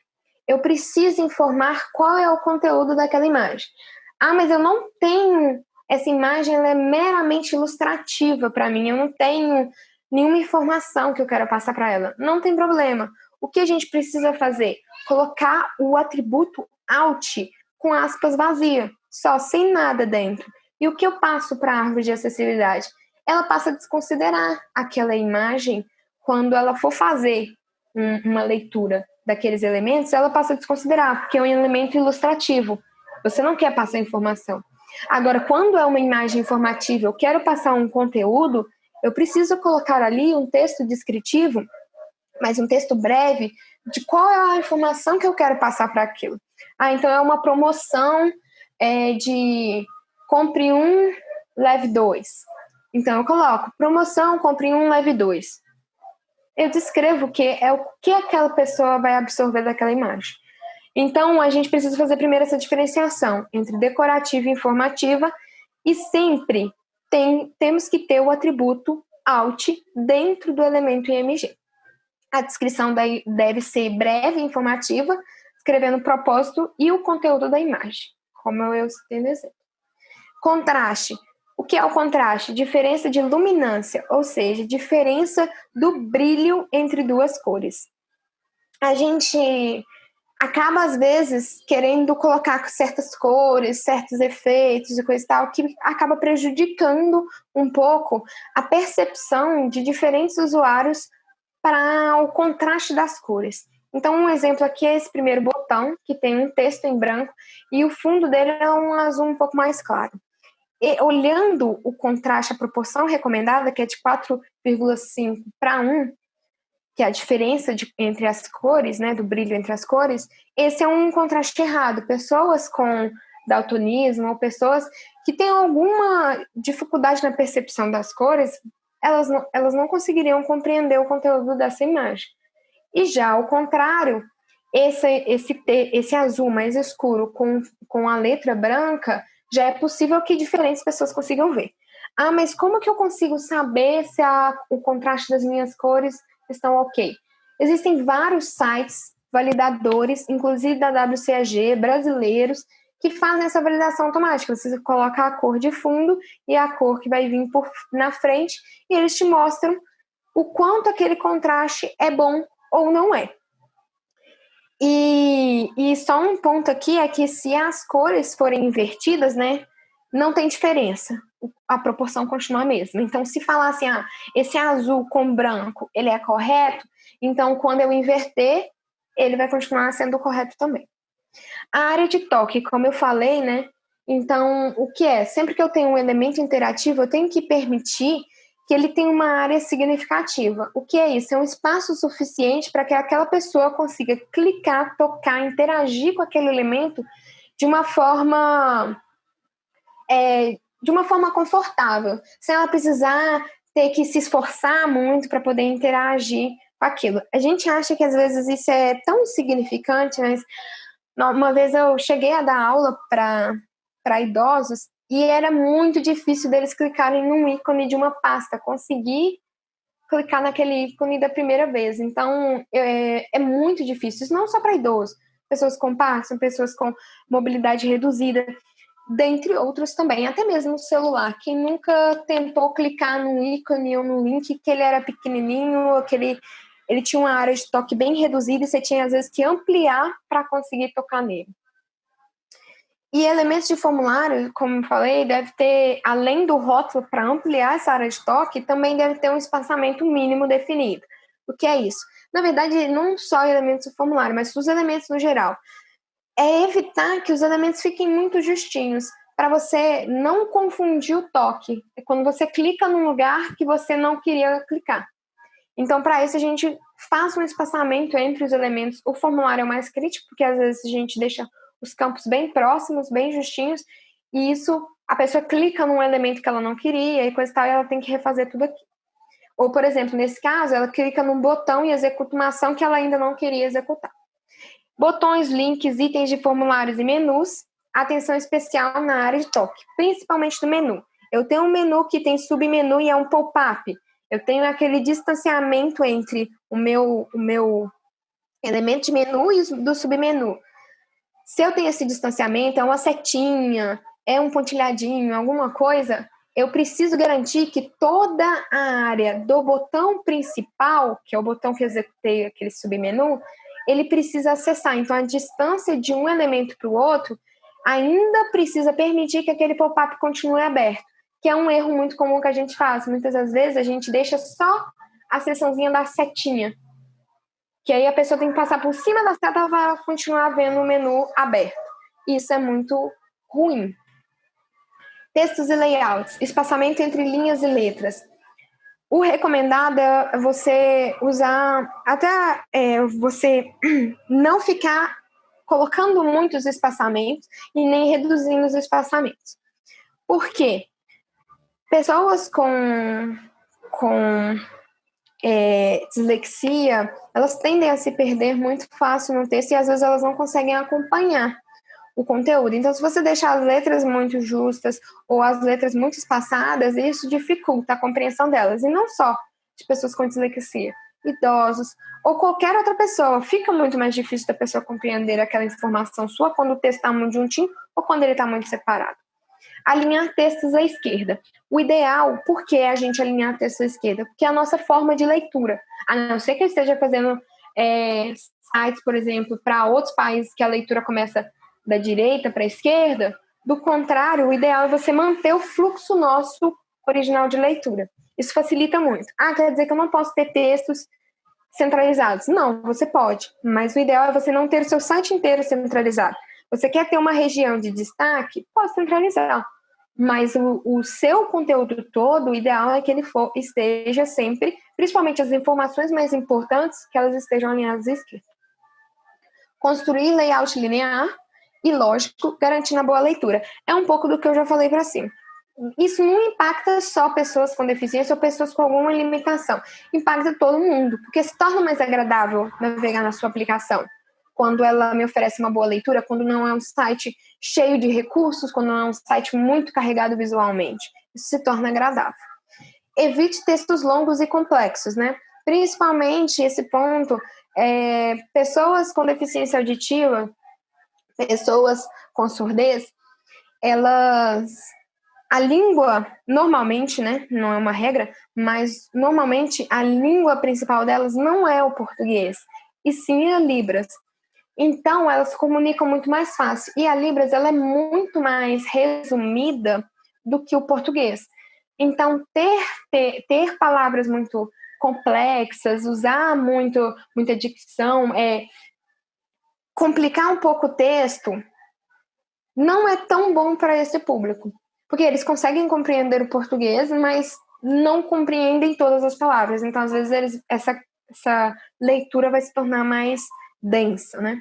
eu preciso informar qual é o conteúdo daquela imagem. Mas eu não tenho... Essa imagem ela é meramente ilustrativa para mim, eu não tenho nenhuma informação que eu quero passar para ela. Não tem problema. O que a gente precisa fazer? Colocar o atributo alt com aspas vazia, só, sem nada dentro. E o que eu passo para a árvore de acessibilidade? Ela passa a desconsiderar aquela imagem quando ela for fazer uma leitura daqueles elementos, ela passa a desconsiderar, porque é um elemento ilustrativo. Você não quer passar informação. Agora, quando é uma imagem informativa, eu quero passar um conteúdo, eu preciso colocar ali um texto descritivo, mas um texto breve, de qual é a informação que eu quero passar para aquilo. Então é uma promoção de compre um, leve 2. Então eu coloco promoção, compre um, leve 2. Eu descrevo o que aquela pessoa vai absorver daquela imagem. Então, a gente precisa fazer primeiro essa diferenciação entre decorativa e informativa e sempre temos que ter o atributo alt dentro do elemento img. A descrição deve ser breve e informativa, escrevendo o propósito e o conteúdo da imagem, como eu citei no exemplo. Contraste. O que é o contraste? Diferença de luminância, ou seja, diferença do brilho entre duas cores. A gente acaba, às vezes, querendo colocar certas cores, certos efeitos e coisa e tal, que acaba prejudicando um pouco a percepção de diferentes usuários para o contraste das cores. Então, um exemplo aqui é esse primeiro botão, que tem um texto em branco, e o fundo dele é um azul um pouco mais claro. E, olhando o contraste, a proporção recomendada, que é de 4,5 para 1, que é a diferença entre as cores, né, do brilho entre as cores, esse é um contraste errado. Pessoas com daltonismo ou pessoas que têm alguma dificuldade na percepção das cores, elas não conseguiriam compreender o conteúdo dessa imagem. E já ao contrário, esse azul mais escuro com a letra branca, já é possível que diferentes pessoas consigam ver. Ah, mas como que eu consigo saber se o contraste das minhas cores estão ok? Existem vários sites validadores, inclusive da WCAG, brasileiros, que fazem essa validação automática. Você coloca a cor de fundo e a cor que vai vir na frente, e eles te mostram o quanto aquele contraste é bom ou não é. E só um ponto aqui é que se as cores forem invertidas, né, não tem diferença. A proporção continua a mesma. Então, se falar assim, esse azul com branco, ele é correto, então quando eu inverter, ele vai continuar sendo correto também. A área de toque, como eu falei, né, então, o que é? Sempre que eu tenho um elemento interativo, eu tenho que permitir que ele tenha uma área significativa. O que é isso? É um espaço suficiente para que aquela pessoa consiga clicar, tocar, interagir com aquele elemento de uma forma confortável, sem ela precisar ter que se esforçar muito para poder interagir com aquilo. A gente acha que às vezes isso é tão insignificante, mas uma vez eu cheguei a dar aula para idosos e era muito difícil deles clicarem num ícone de uma pasta, conseguir clicar naquele ícone da primeira vez. Então, é muito difícil. Isso não só para idosos, pessoas com Parkinson, pessoas com mobilidade reduzida, dentre outros também. Até mesmo no celular. Quem nunca tentou clicar num ícone ou num link que ele era pequenininho, ele tinha uma área de toque bem reduzida e você tinha, às vezes, que ampliar para conseguir tocar nele. E elementos de formulário, como eu falei, deve ter, além do rótulo para ampliar essa área de toque, também deve ter um espaçamento mínimo definido. O que é isso? Na verdade, não só elementos de formulário, mas os elementos no geral. É evitar que os elementos fiquem muito justinhos, para você não confundir o toque. É quando você clica num lugar que você não queria clicar. Então, para isso, a gente faz um espaçamento entre os elementos. O formulário é o mais crítico, porque às vezes a gente deixa os campos bem próximos, bem justinhos, e isso, a pessoa clica num elemento que ela não queria, e coisa e tal, e ela tem que refazer tudo aqui. Ou, por exemplo, nesse caso, ela clica num botão e executa uma ação que ela ainda não queria executar. Botões, links, itens de formulários e menus, atenção especial na área de toque, principalmente no menu. Eu tenho um menu que tem submenu e é um pop-up. Eu tenho aquele distanciamento entre o meu elemento de menu e do submenu. Se eu tenho esse distanciamento, é uma setinha, é um pontilhadinho, alguma coisa, eu preciso garantir que toda a área do botão principal, que é o botão que eu executei aquele submenu, ele precisa acessar. Então, a distância de um elemento para o outro ainda precisa permitir que aquele pop-up continue aberto, que é um erro muito comum que a gente faz. Muitas das vezes a gente deixa só a seçãozinha da setinha, que aí a pessoa tem que passar por cima da seta para continuar vendo o menu aberto. Isso é muito ruim. Textos e layouts, espaçamento entre linhas e letras. O recomendado é você usar, até você não ficar colocando muitos espaçamentos e nem reduzindo os espaçamentos. Por quê? Pessoas com dislexia, elas tendem a se perder muito fácil no texto e às vezes elas não conseguem acompanhar o conteúdo. Então, se você deixar as letras muito justas ou as letras muito espaçadas, isso dificulta a compreensão delas. E não só de pessoas com dislexia, idosos ou qualquer outra pessoa. Fica muito mais difícil da pessoa compreender aquela informação sua quando o texto está muito juntinho ou quando ele está muito separado. Alinhar textos à esquerda. O ideal, por que a gente alinhar textos à esquerda? Porque é a nossa forma de leitura. A não ser que eu esteja fazendo sites, por exemplo, para outros países que a leitura começa da direita para a esquerda, do contrário, o ideal é você manter o fluxo nosso original de leitura. Isso facilita muito. Quer dizer que eu não posso ter textos centralizados? Não, você pode, mas o ideal é você não ter o seu site inteiro centralizado. Você quer ter uma região de destaque? Pode centralizar. Mas o seu conteúdo todo, o ideal é que ele esteja sempre, principalmente as informações mais importantes, que elas estejam alinhadas à esquerda. Construir layout linear e lógico, garantindo a boa leitura. É um pouco do que eu já falei para cima. Isso não impacta só pessoas com deficiência ou pessoas com alguma limitação. Impacta todo mundo, porque se torna mais agradável navegar na sua aplicação. Quando ela me oferece uma boa leitura, quando não é um site cheio de recursos, quando não é um site muito carregado visualmente. Isso se torna agradável. Evite textos longos e complexos, né? Principalmente esse ponto, pessoas com deficiência auditiva, pessoas com surdez, a língua, normalmente, né, não é uma regra, mas normalmente a língua principal delas não é o português, e sim a Libras. Então, elas se comunicam muito mais fácil. E a Libras, ela é muito mais resumida do que o português. Então, ter palavras muito complexas, usar muita dicção, complicar um pouco o texto, não é tão bom para esse público. Porque eles conseguem compreender o português, mas não compreendem todas as palavras. Então, às vezes, essa leitura vai se tornar mais densa, né?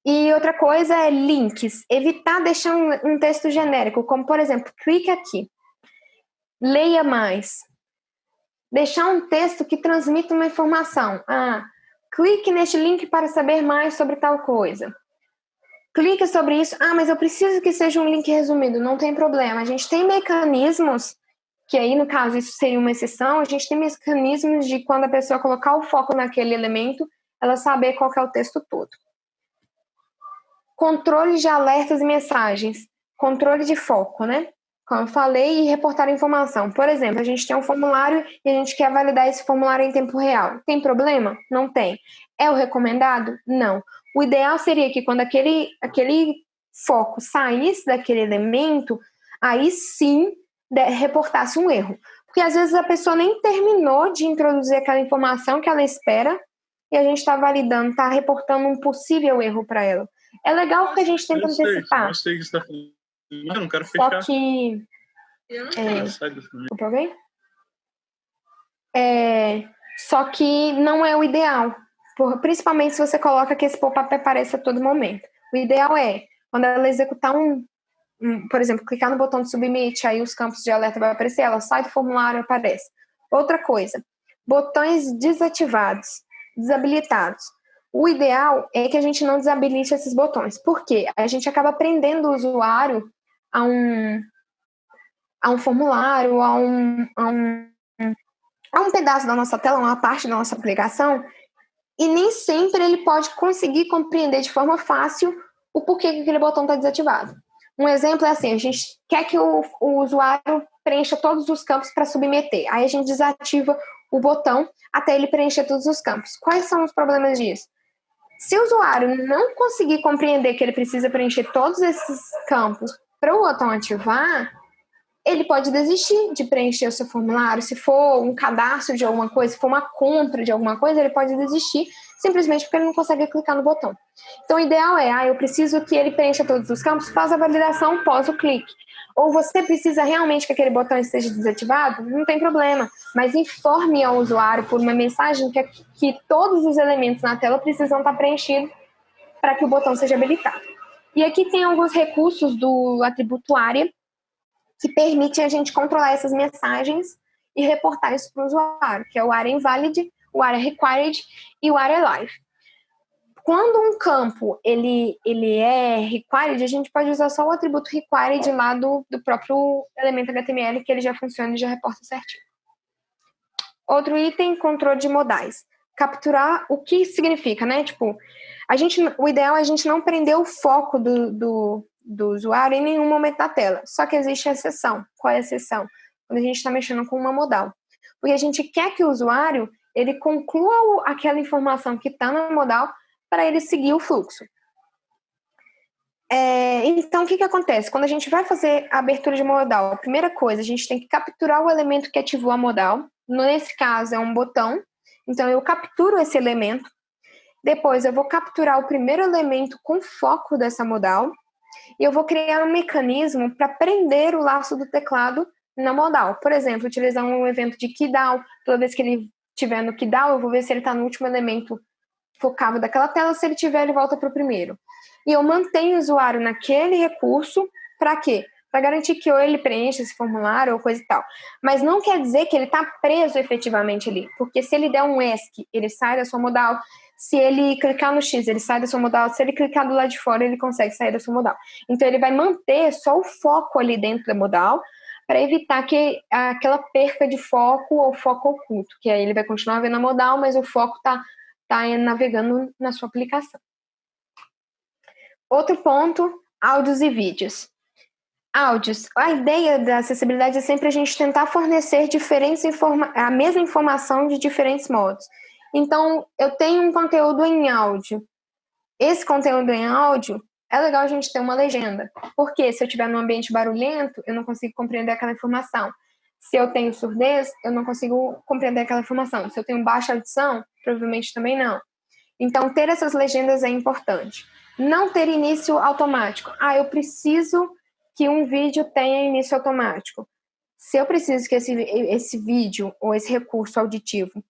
E outra coisa é links. Evitar deixar um texto genérico, como, por exemplo, clique aqui, leia mais. Deixar um texto que transmita uma informação. Clique neste link para saber mais sobre tal coisa. Clique sobre isso. Mas eu preciso que seja um link resumido. Não tem problema. A gente tem mecanismos, que aí, no caso, isso seria uma exceção. A gente tem mecanismos de quando a pessoa colocar o foco naquele elemento, ela saber qual que é o texto todo. Controle de alertas e mensagens. Controle de foco, né? Como eu falei, e reportar informação. Por exemplo, a gente tem um formulário e a gente quer validar esse formulário em tempo real. Tem problema? Não tem. É o recomendado? Não. O ideal seria que quando aquele foco saísse daquele elemento, aí sim reportasse um erro. Porque às vezes a pessoa nem terminou de introduzir aquela informação que ela espera e a gente está validando, está reportando um possível erro para ela. É legal porque a gente tenta antecipar. Eu sei que você está falando. Eu não quero fechar. Só que... Só que não é o ideal. Principalmente se você coloca que esse pop-up apareça a todo momento. O ideal é, quando ela executar por exemplo, clicar no botão de submit, aí os campos de alerta vai aparecer, ela sai do formulário e aparece. Outra coisa, botões desativados, desabilitados. O ideal é que a gente não desabilite esses botões. Por quê? A gente acaba prendendo o usuário a um formulário, a um pedaço da nossa tela, uma parte da nossa aplicação, e nem sempre ele pode conseguir compreender de forma fácil o porquê que aquele botão está desativado. Um exemplo é assim, a gente quer que o usuário preencha todos os campos para submeter. Aí a gente desativa o botão até ele preencher todos os campos. Quais são os problemas disso? Se o usuário não conseguir compreender que ele precisa preencher todos esses campos para o botão ativar, ele pode desistir de preencher o seu formulário. Se for um cadastro de alguma coisa, se for uma compra de alguma coisa, ele pode desistir simplesmente porque ele não consegue clicar no botão. Então, o ideal é, eu preciso que ele preencha todos os campos, faz a validação pós o clique. Ou você precisa realmente que aquele botão esteja desativado? Não tem problema, mas informe ao usuário por uma mensagem que todos os elementos na tela precisam estar preenchidos para que o botão seja habilitado. E aqui tem alguns recursos do atributo área, que permite a gente controlar essas mensagens e reportar isso para o usuário, que é o área invalid, o área required e o área live. Quando um campo ele é required, a gente pode usar só o atributo required lá do próprio elemento HTML, que ele já funciona e já reporta certinho. Outro item, controle de modais. Capturar o que significa, né? Tipo, o ideal é a gente não prender o foco do usuário em nenhum momento da tela. Só que existe a exceção. Qual é a exceção? Quando a gente está mexendo com uma modal. Porque a gente quer que o usuário ele conclua aquela informação que está na modal para ele seguir o fluxo. Então, o que acontece? Quando a gente vai fazer a abertura de modal, a primeira coisa, a gente tem que capturar o elemento que ativou a modal. Nesse caso, é um botão. Então, eu capturo esse elemento, depois eu vou capturar o primeiro elemento com foco dessa modal, e eu vou criar um mecanismo para prender o laço do teclado na modal. Por exemplo, utilizar um evento de keydown. Toda vez que ele estiver no keydown, eu vou ver se ele está no último elemento focável daquela tela. Se ele tiver, ele volta para o primeiro. E eu mantenho o usuário naquele recurso para quê? Para garantir que ou ele preencha esse formulário ou coisa e tal. Mas não quer dizer que ele está preso efetivamente ali. Porque se ele der um ESC, ele sai da sua modal. Se ele clicar no X, ele sai da sua modal. Se ele clicar do lado de fora, ele consegue sair da sua modal. Então, ele vai manter só o foco ali dentro da modal para evitar que aquela perca de foco ou foco oculto. Que aí ele vai continuar vendo a modal, mas o foco está navegando na sua aplicação. Outro ponto, áudios e vídeos. Áudios. A ideia da acessibilidade é sempre a gente tentar fornecer a mesma informação de diferentes modos. Então, eu tenho um conteúdo em áudio. Esse conteúdo em áudio, é legal a gente ter uma legenda. Porque se eu estiver num ambiente barulhento, eu não consigo compreender aquela informação. Se eu tenho surdez, eu não consigo compreender aquela informação. Se eu tenho baixa audição, provavelmente também não. Então, ter essas legendas é importante. Não ter início automático. Eu preciso que um vídeo tenha início automático. Se eu preciso que esse vídeo ou esse recurso auditivo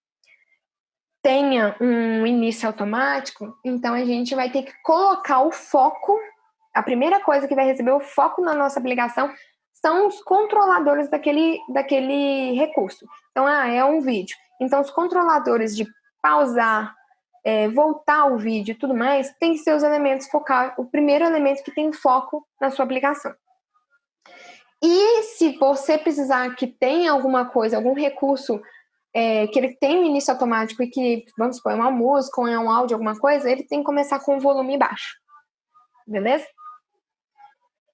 tenha um início automático, então a gente vai ter que colocar o foco. A primeira coisa que vai receber o foco na nossa aplicação são os controladores daquele recurso. Então, é um vídeo. Então, os controladores de pausar, voltar o vídeo e tudo mais, tem que ser os elementos focar, o primeiro elemento que tem foco na sua aplicação. E se você precisar que tenha alguma coisa, algum recurso que ele tenha um início automático e que, vamos supor, é uma música ou é um áudio, alguma coisa, ele tem que começar com o volume baixo. Beleza?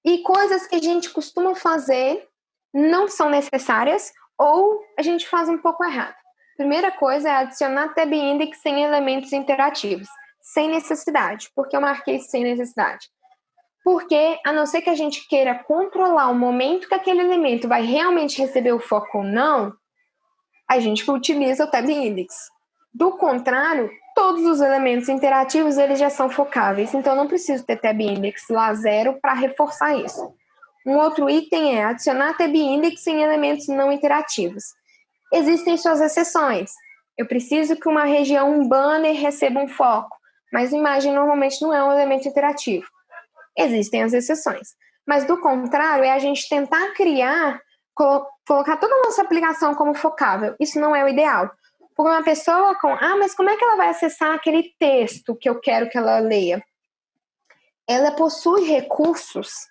E coisas que a gente costuma fazer não são necessárias ou a gente faz um pouco errado. Primeira coisa é adicionar tab index sem elementos interativos, sem necessidade. Por que eu marquei sem necessidade? Porque, a não ser que a gente queira controlar o momento que aquele elemento vai realmente receber o foco ou não, a gente utiliza o tab index. Do contrário, todos os elementos interativos eles já são focáveis, então eu não preciso ter tab index lá 0 para reforçar isso. Um outro item é adicionar tab index em elementos não interativos. Existem suas exceções. Eu preciso que uma região, um banner, receba um foco, mas a imagem normalmente não é um elemento interativo. Existem as exceções. Mas, do contrário, é a gente tentar criar, colocar toda a nossa aplicação como focável. Isso não é o ideal. Porque uma pessoa mas como é que ela vai acessar aquele texto que eu quero que ela leia? Ela possui recursos.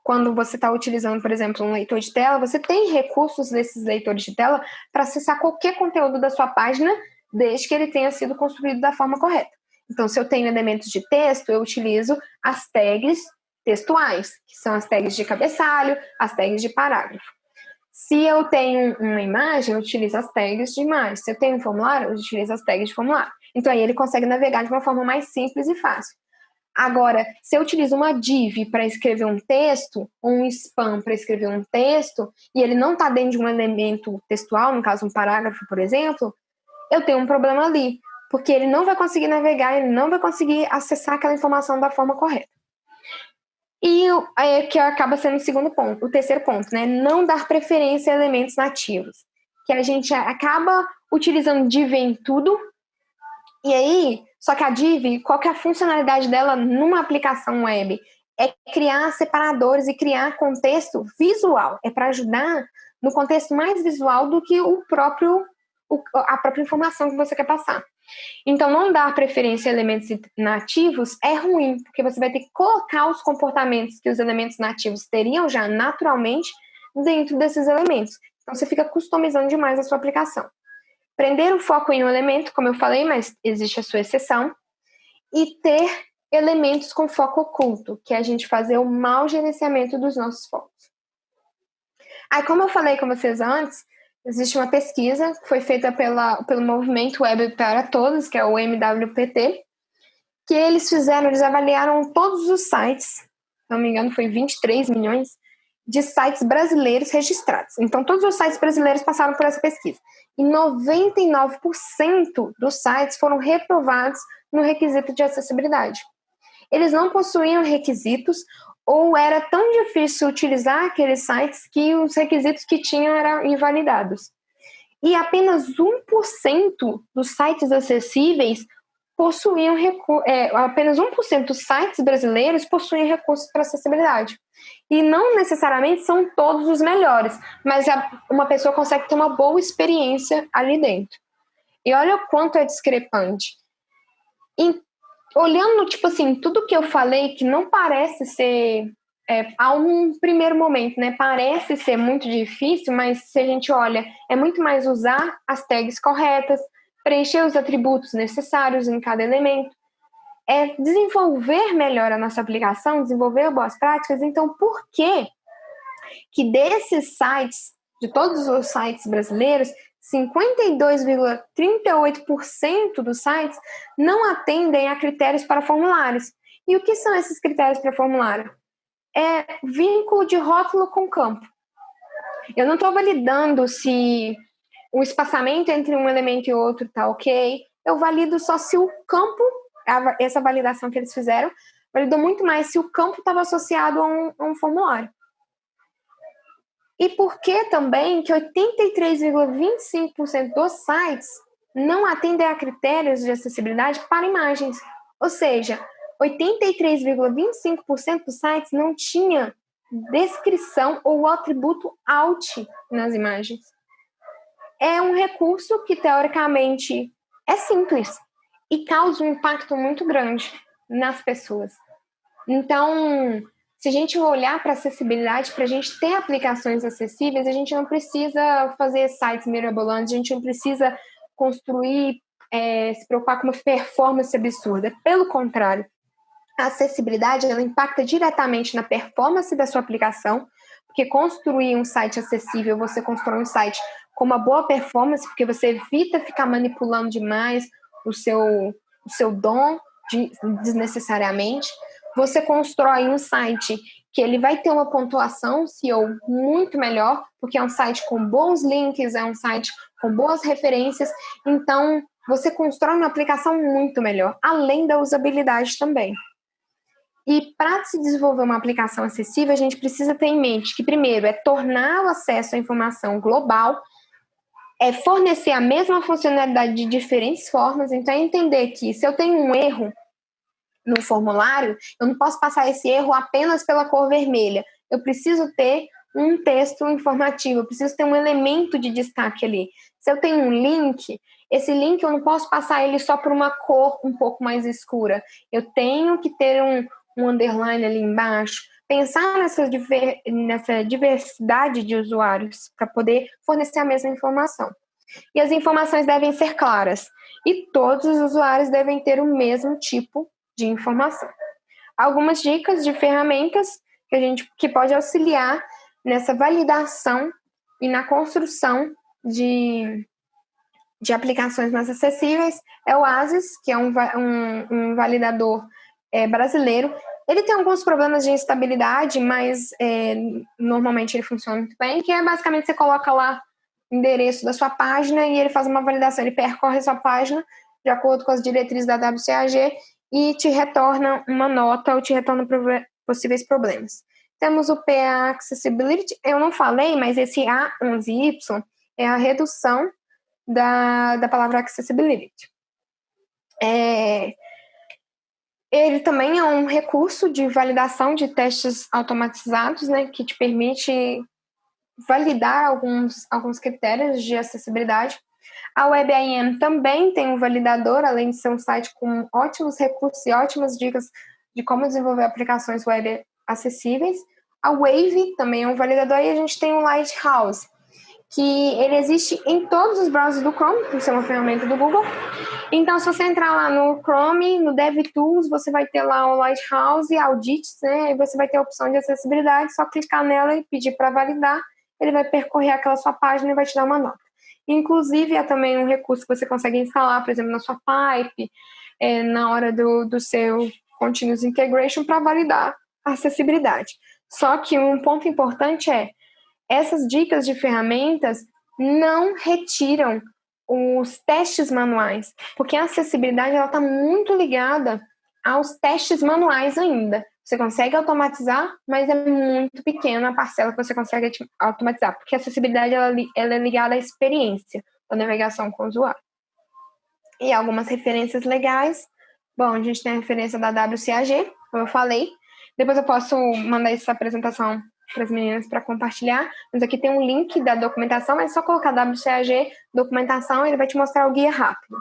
Quando você está utilizando, por exemplo, um leitor de tela, você tem recursos desses leitores de tela para acessar qualquer conteúdo da sua página, desde que ele tenha sido construído da forma correta. Então, se eu tenho elementos de texto, eu utilizo as tags textuais, que são as tags de cabeçalho, as tags de parágrafo. Se eu tenho uma imagem, eu utilizo as tags de imagem. Se eu tenho um formulário, eu utilizo as tags de formulário. Então, aí ele consegue navegar de uma forma mais simples e fácil. Agora, se eu utilizo uma div para escrever um texto, ou um span para escrever um texto, e ele não está dentro de um elemento textual, no caso um parágrafo, por exemplo, eu tenho um problema ali, porque ele não vai conseguir navegar, ele não vai conseguir acessar aquela informação da forma correta. E que acaba sendo o segundo ponto, o terceiro ponto, né? Não dar preferência a elementos nativos, que a gente acaba utilizando div em tudo, e aí, só que a div, qual que é a funcionalidade dela numa aplicação web? É criar separadores e criar contexto visual. É para ajudar no contexto mais visual do que a própria informação que você quer passar. Então, não dar preferência a elementos nativos é ruim, porque você vai ter que colocar os comportamentos que os elementos nativos teriam já naturalmente dentro desses elementos. Então, você fica customizando demais a sua aplicação. Prender o foco em um elemento, como eu falei, mas existe a sua exceção, e ter elementos com foco oculto, que é a gente fazer o mau gerenciamento dos nossos focos. Aí, como eu falei com vocês antes, existe uma pesquisa que foi feita pelo Movimento Web para Todos, que é o MWPT, que eles avaliaram todos os sites, se não me engano foi 23 milhões de sites brasileiros registrados. Então, todos os sites brasileiros passaram por essa pesquisa. e 99% dos sites foram reprovados no requisito de acessibilidade. Eles não possuíam requisitos ou era tão difícil utilizar aqueles sites que os requisitos que tinham eram invalidados. E apenas 1% dos sites acessíveis possuíam apenas 1% dos sites brasileiros possuem recursos para acessibilidade. E não necessariamente são todos os melhores, mas uma pessoa consegue ter uma boa experiência ali dentro. E olha o quanto é discrepante. Olhando, tipo assim, tudo que eu falei que não parece ser, a um primeiro momento, né? Parece ser muito difícil, mas se a gente olha, é muito mais usar as tags corretas, preencher os atributos necessários em cada elemento, é desenvolver melhor a nossa aplicação, desenvolver boas práticas. Então, por que desses sites, de todos os sites brasileiros, 52,38% dos sites não atendem a critérios para formulários? E o que são esses critérios para formulário? É vínculo de rótulo com campo. Eu não estou validando se o espaçamento entre um elemento e outro está ok. Eu valido só se o campo, essa validação que eles fizeram, validou muito mais se o campo estava associado a um formulário. E por que também que 83,25% dos sites não atendem a critérios de acessibilidade para imagens? Ou seja, 83,25% dos sites não tinha descrição ou atributo alt nas imagens. É um recurso que, teoricamente, é simples e causa um impacto muito grande nas pessoas. Então, se a gente olhar para acessibilidade, para a gente ter aplicações acessíveis, a gente não precisa fazer sites mirabolantes, a gente não precisa construir, se preocupar com uma performance absurda. Pelo contrário, a acessibilidade ela impacta diretamente na performance da sua aplicação, porque construir um site acessível, você constrói um site com uma boa performance, porque você evita ficar manipulando demais o seu DOM desnecessariamente. Você constrói um site que ele vai ter uma pontuação SEO muito melhor, porque é um site com bons links, é um site com boas referências, então você constrói uma aplicação muito melhor, além da usabilidade também. E para se desenvolver uma aplicação acessível, a gente precisa ter em mente que, primeiro, é tornar o acesso à informação global, é fornecer a mesma funcionalidade de diferentes formas, então é entender que se eu tenho um erro no formulário, eu não posso passar esse erro apenas pela cor vermelha. Eu preciso ter um texto informativo, eu preciso ter um elemento de destaque ali. Se eu tenho um link, esse link eu não posso passar ele só por uma cor um pouco mais escura. Eu tenho que ter um underline ali embaixo, pensar nessa diversidade de usuários para poder fornecer a mesma informação. E as informações devem ser claras. E todos os usuários devem ter o mesmo tipo de informação. Algumas dicas de ferramentas que pode auxiliar nessa validação e na construção de aplicações mais acessíveis é o ASIS, que é um validador brasileiro. Ele tem alguns problemas de instabilidade, mas normalmente ele funciona muito bem, que é basicamente você coloca lá o endereço da sua página e ele faz uma validação, ele percorre a sua página de acordo com as diretrizes da WCAG e te retorna uma nota ou te retorna possíveis problemas. Temos o PA Accessibility, eu não falei, mas esse A11Y é a redução da palavra Accessibility. Ele também é um recurso de validação de testes automatizados, né, que te permite validar alguns critérios de acessibilidade. A WebIM também tem um validador, além de ser um site com ótimos recursos e ótimas dicas de como desenvolver aplicações web acessíveis. A Wave também é um validador e a gente tem o Lighthouse, que ele existe em todos os browsers do Chrome, por ser uma ferramenta do Google. Então, se você entrar lá no Chrome, no DevTools, você vai ter lá o Lighthouse, Audits, né? E você vai ter a opção de acessibilidade, só clicar nela e pedir para validar, ele vai percorrer aquela sua página e vai te dar uma nota. Inclusive, é também um recurso que você consegue instalar, por exemplo, na sua pipe, na hora do seu Continuous Integration, para validar a acessibilidade. Só que um ponto importante essas dicas de ferramentas não retiram os testes manuais, porque a acessibilidade está muito ligada aos testes manuais ainda. Você consegue automatizar, mas é muito pequena a parcela que você consegue automatizar, porque a acessibilidade ela é ligada à experiência da navegação com o usuário. E algumas referências legais. Bom, a gente tem a referência da WCAG, como eu falei. Depois eu posso mandar essa apresentação para as meninas para compartilhar. Mas aqui tem um link da documentação, mas é só colocar WCAG, documentação, ele vai te mostrar o guia rápido.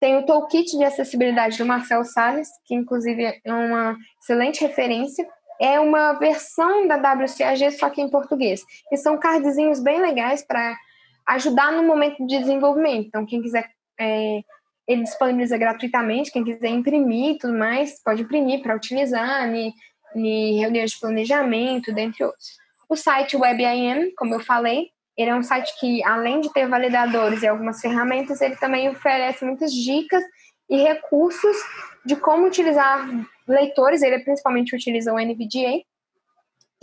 Tem o Toolkit de Acessibilidade do Marcelo Salles, que inclusive é uma excelente referência. É uma versão da WCAG, só que em português. E são cardzinhos bem legais para ajudar no momento de desenvolvimento. Então, quem quiser, ele disponibiliza gratuitamente, quem quiser imprimir e tudo mais, pode imprimir para utilizar em reuniões de planejamento, dentre outros. O site WebIM, como eu falei, ele é um site que, além de ter validadores e algumas ferramentas, ele também oferece muitas dicas e recursos de como utilizar leitores. Ele principalmente utiliza o NVDA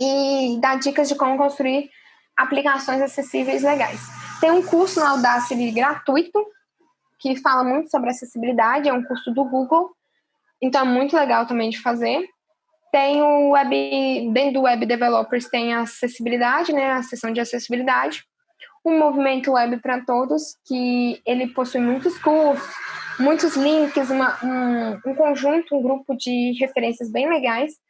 e dá dicas de como construir aplicações acessíveis legais. Tem um curso no Audacity gratuito que fala muito sobre acessibilidade, é um curso do Google, então é muito legal também de fazer. Tem o Web, dentro do Web Developers tem a acessibilidade, né, a seção de acessibilidade. O Movimento Web para Todos, que ele possui muitos cursos, muitos links, um conjunto, um grupo de referências bem legais,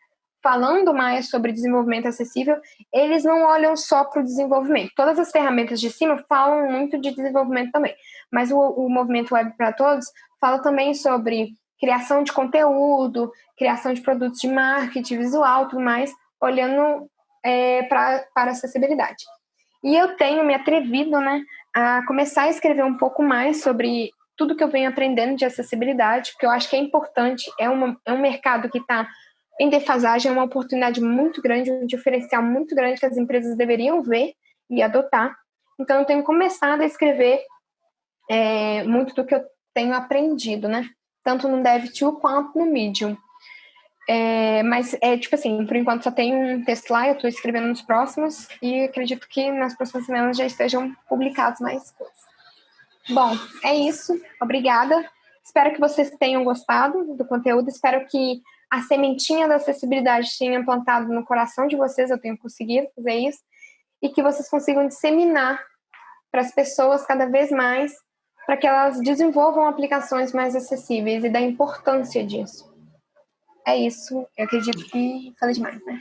falando mais sobre desenvolvimento acessível. Eles não olham só para o desenvolvimento. Todas as ferramentas de cima falam muito de desenvolvimento também, mas o Movimento Web para Todos fala também sobre criação de conteúdo, criação de produtos de marketing visual, tudo mais, olhando para a acessibilidade. E eu tenho me atrevido, né, a começar a escrever um pouco mais sobre tudo que eu venho aprendendo de acessibilidade, porque eu acho que é importante, é um mercado que está em defasagem, é uma oportunidade muito grande, um diferencial muito grande que as empresas deveriam ver e adotar. Então, eu tenho começado a escrever muito do que eu tenho aprendido, né? Tanto no DevTool quanto no Medium. Mas tipo assim, por enquanto só tem um texto lá, eu estou escrevendo nos próximos e acredito que nas próximas semanas já estejam publicados mais coisas. Bom, é isso. Obrigada. Espero que vocês tenham gostado do conteúdo. Espero que a sementinha da acessibilidade tenha plantado no coração de vocês. Eu tenho conseguido fazer isso. E que vocês consigam disseminar para as pessoas cada vez mais, para que elas desenvolvam aplicações mais acessíveis e da importância disso. É isso. Eu acredito que falei demais, né?